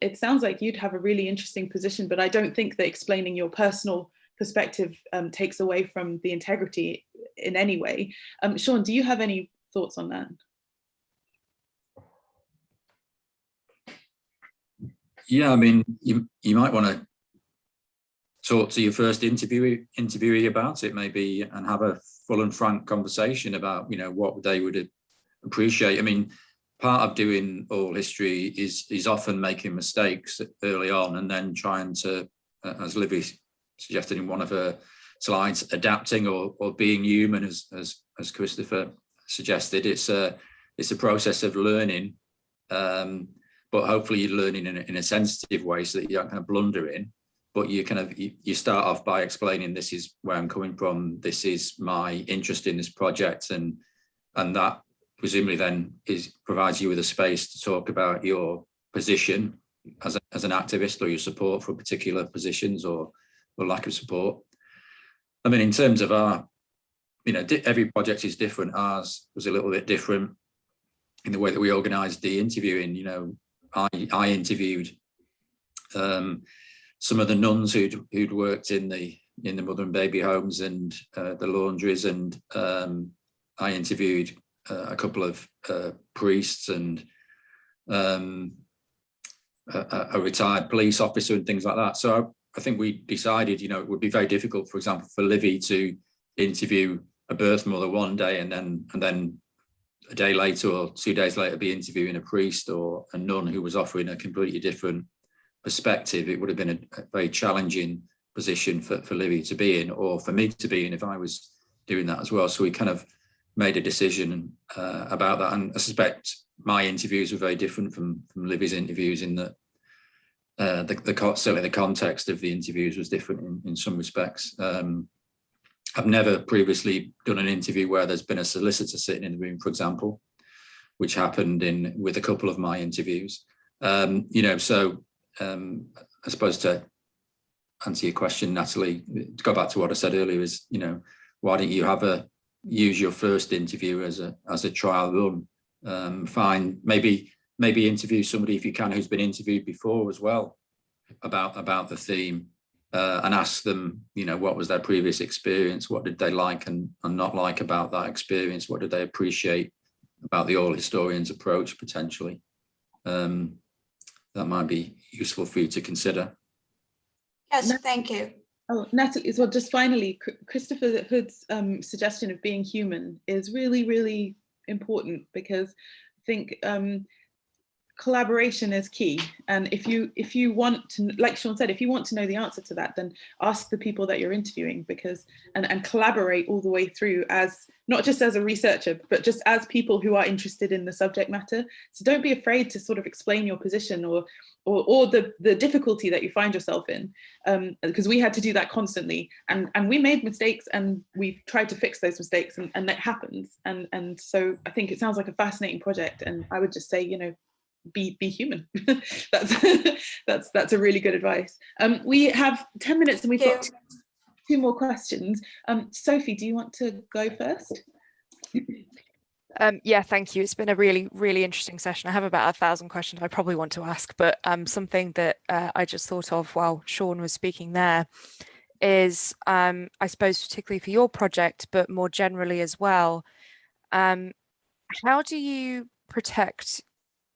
It sounds like you'd have a really interesting position, but I don't think that explaining your personal perspective takes away from the integrity in any way. Sean, do you have any thoughts on that? Yeah, I mean, you might want to talk to your first interviewee about it, maybe, and have a full and frank conversation about, what they would appreciate. I mean, part of doing oral history is often making mistakes early on, and then trying to, as Livy suggested in one of her slides, adapting or being human, as Christopher suggested. It's a process of learning, but hopefully you're learning in a sensitive way so that you don't kind of blunder in. But you start off by explaining, this is where I'm coming from, this is my interest in this project, and that presumably then provides you with a space to talk about your position as an activist, or your support for particular positions, or lack of support. I mean, in terms of our, every project is different. Ours was a little bit different in the way that we organised the interviewing. I interviewed some of the nuns who'd worked in the mother and baby homes and the laundries, and I interviewed a couple of priests and a retired police officer and things like that. So I think we decided, it would be very difficult, for example, for Livy to interview a birth mother one day and then a day later or 2 days later be interviewing a priest or a nun who was offering a completely different perspective. It would have been a very challenging position for Livy to be in, or for me to be in if I was doing that as well. So we kind of made a decision about that, and I suspect my interviews were very different from Livy's interviews, in that certainly the context of the interviews was different in some respects. I've never previously done an interview where there's been a solicitor sitting in the room, for example, which happened with a couple of my interviews. I suppose to answer your question, Natalie, to go back to what I said earlier, is, why don't you use your first interview as a trial run? Find maybe interview somebody, if you can, who's been interviewed before as well about the theme, and ask them, what was their previous experience? What did they like and not like about that experience? What did they appreciate about the oral historian's approach, potentially? That might be useful for you to consider. Yes, thank you. Oh, Natalie, as well, just finally, Christopher Hood's suggestion of being human is really, really important, because I think collaboration is key. And if you want to, like Sean said, if you want to know the answer to that, then ask the people that you're interviewing, and collaborate all the way through, as not just as a researcher, but just as people who are interested in the subject matter. So don't be afraid to sort of explain your position or the difficulty that you find yourself in, because we had to do that constantly, and we made mistakes, and we've tried to fix those mistakes, and that happens. And so I think it sounds like a fascinating project, and I would just say, be human. that's a really good advice. We have 10 minutes and we've got two more questions. Sophie, do you want to go first? Yeah, thank you. It's been a really, really interesting session. I have about 1,000 questions I probably want to ask, but something that I just thought of while Sean was speaking there is, I suppose, particularly for your project, but more generally as well, how do you protect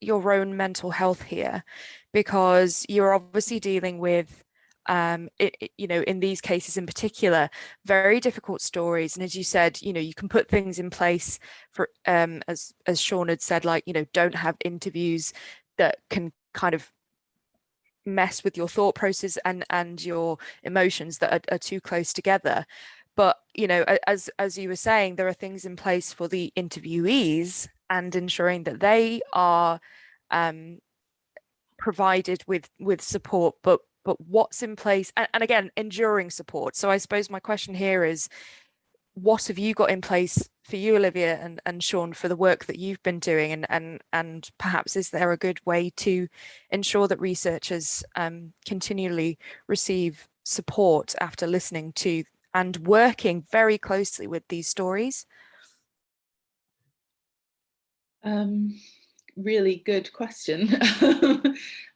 your own mental health here? Because you're obviously dealing with, you know, in these cases in particular, very difficult stories. And as you said, you know, you can put things in place for, as Sean had said, like, you know, don't have interviews that can kind of mess with your thought process and your emotions that are too close together. But, you know, as you were saying, there are things in place for the interviewees and ensuring that they are provided with support, but what's in place, and again, enduring support. So I suppose my question here is, what have you got in place for you, Olivia and Sean, for the work that you've been doing, and perhaps is there a good way to ensure that researchers continually receive support after listening to and working very closely with these stories? Really good question.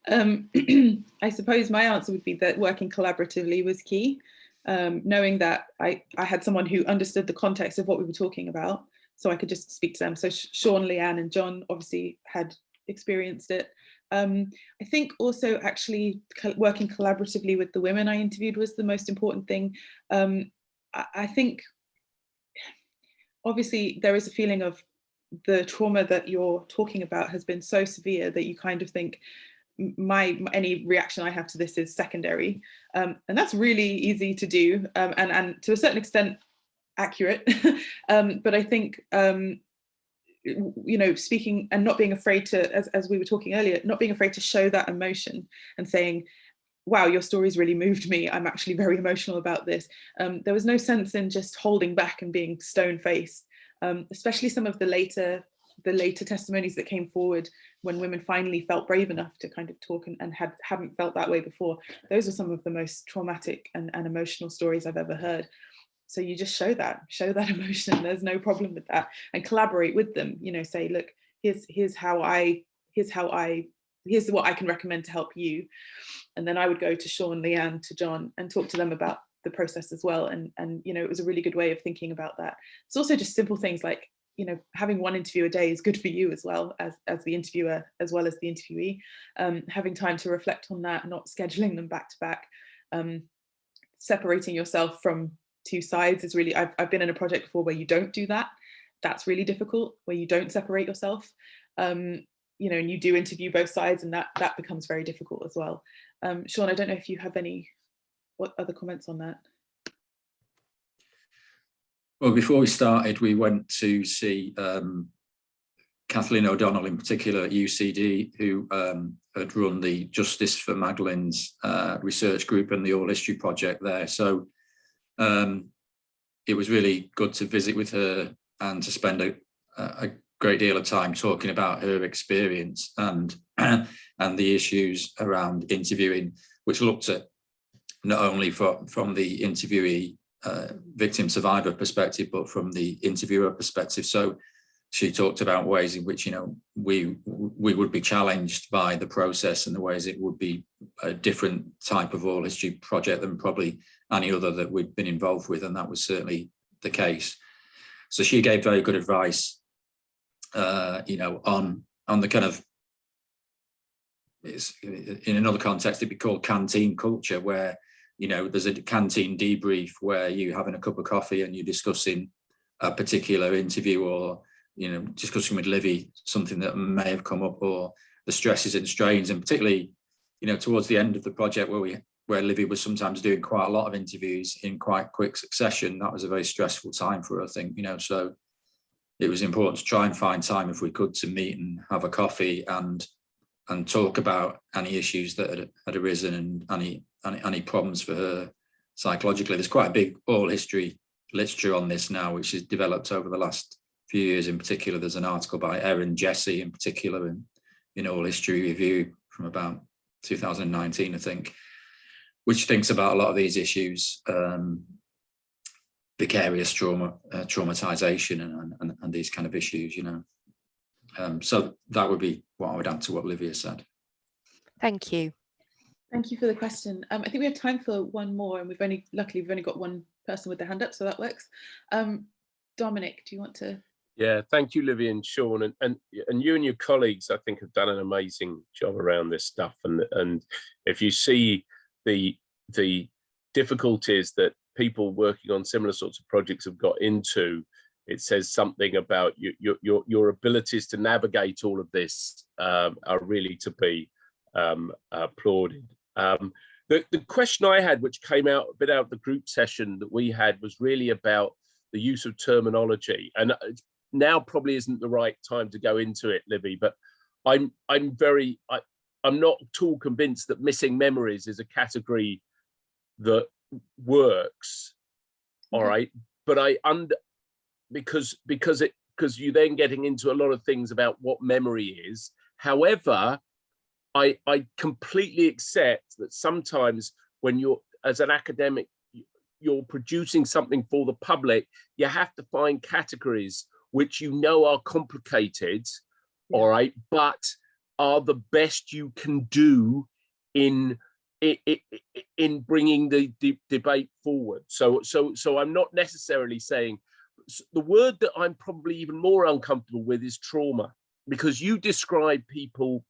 I suppose my answer would be that working collaboratively was key. Knowing that I had someone who understood the context of what we were talking about, so I could just speak to them. So Sean, Leanne and John obviously had experienced it. I think also actually working collaboratively with the women I interviewed was the most important thing. I think obviously there is a feeling of the trauma that you're talking about has been so severe that you kind of think any reaction I have to this is secondary, and that's really easy to do, and to a certain extent accurate. But I think you know, speaking and not being afraid to, as we were talking earlier, not being afraid to show that emotion and saying, wow, your story's really moved me, I'm actually very emotional about this. There was no sense in just holding back and being stone-faced, especially some of the later testimonies that came forward when women finally felt brave enough to kind of talk and haven't felt that way before. Those are some of the most traumatic and emotional stories I've ever heard. So you just show that emotion, there's no problem with that, and collaborate with them, you know, say, look, here's what I can recommend to help you. And then I would go to Sean, Leanne, to John and talk to them about the process as well. And you know, it was a really good way of thinking about that. It's also just simple things like, you know, having one interview a day is good for you as well as the interviewer, as well as the interviewee. Having time to reflect on that, not scheduling them back to back. Separating yourself from two sides is really, I've been in a project before where you don't do that. That's really difficult, where you don't separate yourself. You know, and you do interview both sides, and that becomes very difficult as well. Sean, I don't know if you have what other comments on that? Well, before we started, we went to see Kathleen O'Donnell in particular at UCD, who had run the Justice for Magdalene's research group and the Oral History project there. So it was really good to visit with her and to spend a great deal of time talking about her experience and the issues around interviewing, which looked at not only from the interviewee victim survivor perspective, but from the interviewer perspective. So she talked about ways in which, you know, we would be challenged by the process and the ways it would be a different type of oral history project than probably any other that we'd been involved with, and that was certainly the case. So she gave very good advice, you know, on the kind of, in another context, it'd be called canteen culture, where, you know, there's a canteen debrief where you're having a cup of coffee and you're discussing a particular interview, or, you know, discussing with Livy something that may have come up, or the stresses and strains, and particularly, you know, towards the end of the project where Livy was sometimes doing quite a lot of interviews in quite quick succession. That was a very stressful time for her, I think, you know, so it was important to try and find time, if we could, to meet and have a coffee and talk about any issues that had arisen and any problems for her psychologically. There's quite a big oral history literature on this now, which has developed over the last few years. In particular, there's an article by Erin Jesse in particular in Oral History Review from about 2019, I think, which thinks about a lot of these issues, vicarious trauma, traumatization, and these kind of issues, you know. So that would be what I would add to what Olivia said. Thank you. Thank you for the question. I think we have time for one more, and luckily we've only got one person with their hand up, so that works. Dominic, do you want to? Yeah, thank you, Livy and Sean, and you and your colleagues, I think, have done an amazing job around this stuff. And if you see the difficulties that people working on similar sorts of projects have got into, it says something about your abilities to navigate all of this are really to be applauded. The question I had, which came out a bit out of the group session that we had, was really about the use of terminology. And now probably isn't the right time to go into it, Livy, but I'm not at all convinced that missing memories is a category that works. All right, but because you then getting into a lot of things about what memory is. However, I completely accept that sometimes when you're, as an academic, you're producing something for the public, you have to find categories which you know are complicated, all right, but are the best you can do in bringing the debate forward. So I'm not necessarily saying, the word that I'm probably even more uncomfortable with is trauma, because you describe people,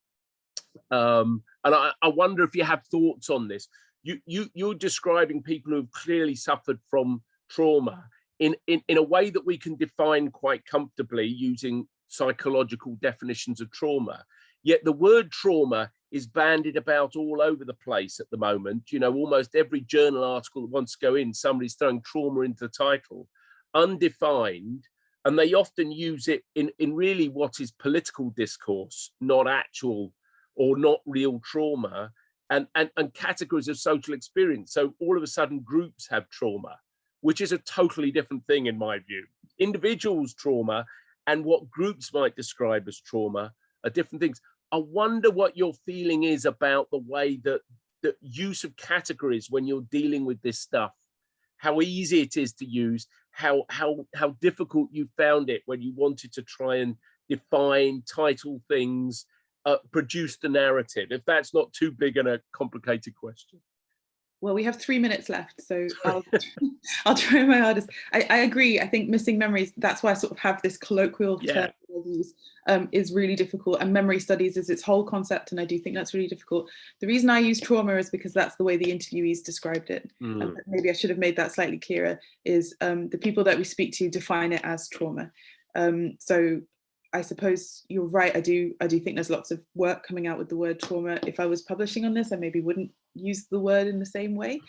and I wonder if you have thoughts on this. You're describing people who've clearly suffered from trauma in a way that we can define quite comfortably using psychological definitions of trauma. Yet the word trauma is bandied about all over the place at the moment. You know, almost every journal article that wants to go in, somebody's throwing trauma into the title, undefined, and they often use it in really what is political discourse, not actual or not real trauma, and categories of social experience. So all of a sudden groups have trauma, which is a totally different thing in my view. Individuals' trauma and what groups might describe as trauma are different things. I wonder what your feeling is about the way that the use of categories when you're dealing with this stuff, how easy it is to use, how difficult you found it when you wanted to try and define, title things, produce the narrative, if that's not too big and a complicated question. Well, we have 3 minutes left, so I'll try my hardest. I agree. I think missing memories, that's why I sort of have this colloquial term I use, is really difficult. And memory studies is its whole concept, and I do think that's really difficult. The reason I use trauma is because that's the way the interviewees described it. Maybe I should have made that slightly clearer, is the people that we speak to define it as trauma. So I suppose you're right. I do think there's lots of work coming out with the word trauma. If I was publishing on this, I maybe wouldn't use the word in the same way,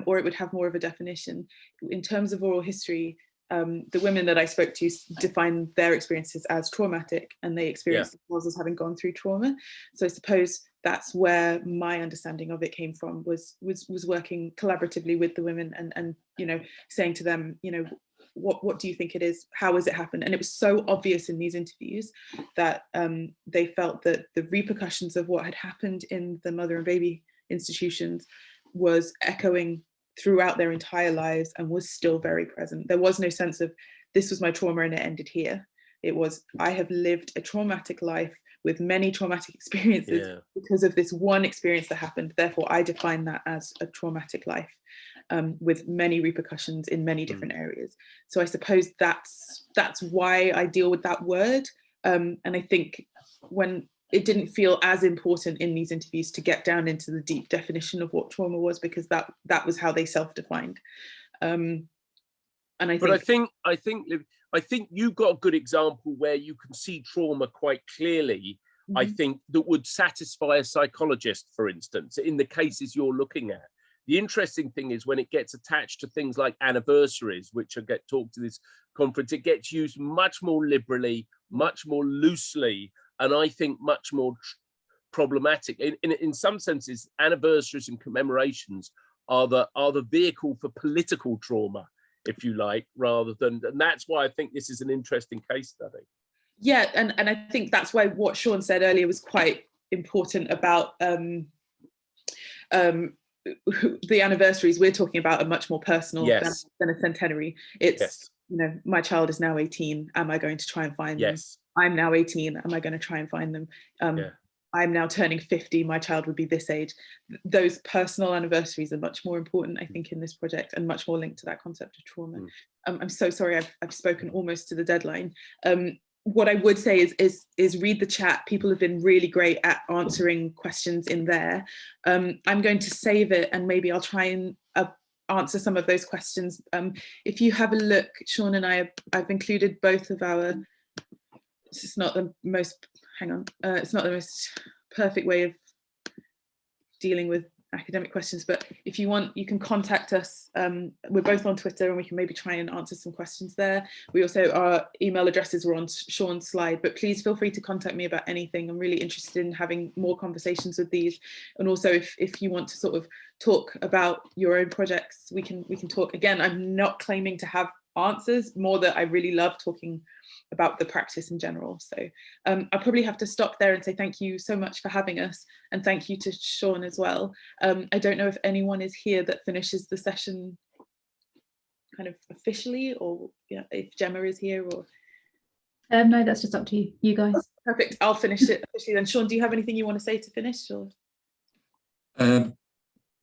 or it would have more of a definition. In terms of oral history, the women that I spoke to define their experiences as traumatic, and they experience themselves as having gone through trauma. So I suppose that's where my understanding of it came from, was working collaboratively with the women and you know, saying to them, you know, what do you think it is? How has it happened? And it was so obvious in these interviews that they felt that the repercussions of what had happened in the mother and baby institutions was echoing throughout their entire lives and was still very present. There was no sense of, this was my trauma and it ended here. It was, I have lived a traumatic life with many traumatic experiences because of this one experience that happened. Therefore, I define that as a traumatic life. With many repercussions in many different areas. So I suppose that's why I deal with that word. And I think when it didn't feel as important in these interviews to get down into the deep definition of what trauma was, because that was how they self-defined. And I think you've got a good example where you can see trauma quite clearly. I think that would satisfy a psychologist, for instance, in the cases you're looking at. The interesting thing is when it gets attached to things like anniversaries, which I get talked to this conference, it gets used much more liberally, much more loosely, and I think much more problematic. In some senses, anniversaries and commemorations are the vehicle for political trauma, if you like, rather than, and that's why I think this is an interesting case study. Yeah, and I think that's why what Sean said earlier was quite important about the anniversaries we're talking about are much more personal than a centenary. It's, you know, my child is now 18. Am I going to try and find them? I'm now 18. Am I going to try and find them? I'm now turning 50, my child would be this age. Those personal anniversaries are much more important, I think, in this project, and much more linked to that concept of trauma. I'm so sorry, I've spoken almost to the deadline. What I would say is read the chat. People have been really great at answering questions in there. I'm going to save it, and maybe I'll try and answer some of those questions. If you have a look, Sean and I've included both of our, it's not the most, hang on, it's not the most perfect way of dealing with academic questions, but if you want, you can contact us. We're both on Twitter, and we can maybe try and answer some questions there. We also, our email addresses were on Sean's slide, but please feel free to contact me about anything. I'm really interested in having more conversations with these. And also, if you want to sort of talk about your own projects, we can talk. Again, I'm not claiming to have answers, more that I really love talking about the practice in general. So I'll probably have to stop there and say thank you so much for having us, and thank you to Sean as well. I don't know if anyone is here that finishes the session kind of officially, or if Gemma is here, or no, that's just up to you guys. Perfect, I'll finish it officially then. Sean, do you have anything you want to say to finish, or?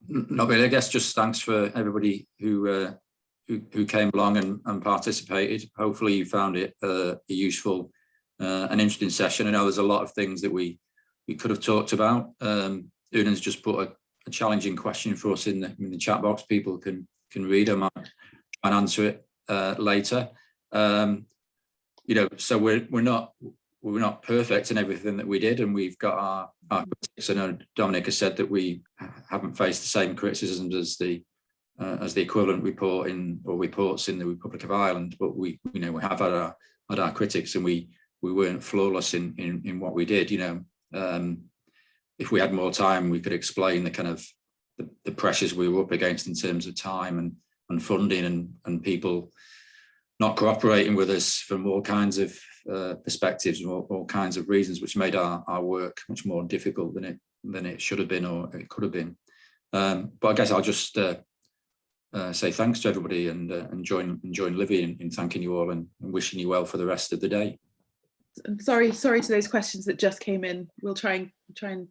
Not really, I guess just thanks for everybody who came along and participated. Hopefully you found it a useful and interesting session. I know there's a lot of things that we could have talked about. Unan's just put a challenging question for us in the chat box. People can read. I might try and answer it later. So we're not perfect in everything that we did, and we've got our critics. I know Dominic has said that we haven't faced the same criticisms as the equivalent report reports in the Republic of Ireland, but we have had our critics, and we weren't flawless in what we did. If we had more time, we could explain the kind of the pressures we were up against in terms of time and funding and people not cooperating with us from all kinds of perspectives and all kinds of reasons, which made our work much more difficult than it should have been, or it could have been. But I guess I'll just say thanks to everybody, and join Livy in thanking you all and wishing you well for the rest of the day. Sorry to those questions that just came in. We'll try and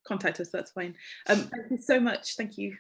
contact us. That's fine. Thank you so much. Thank you.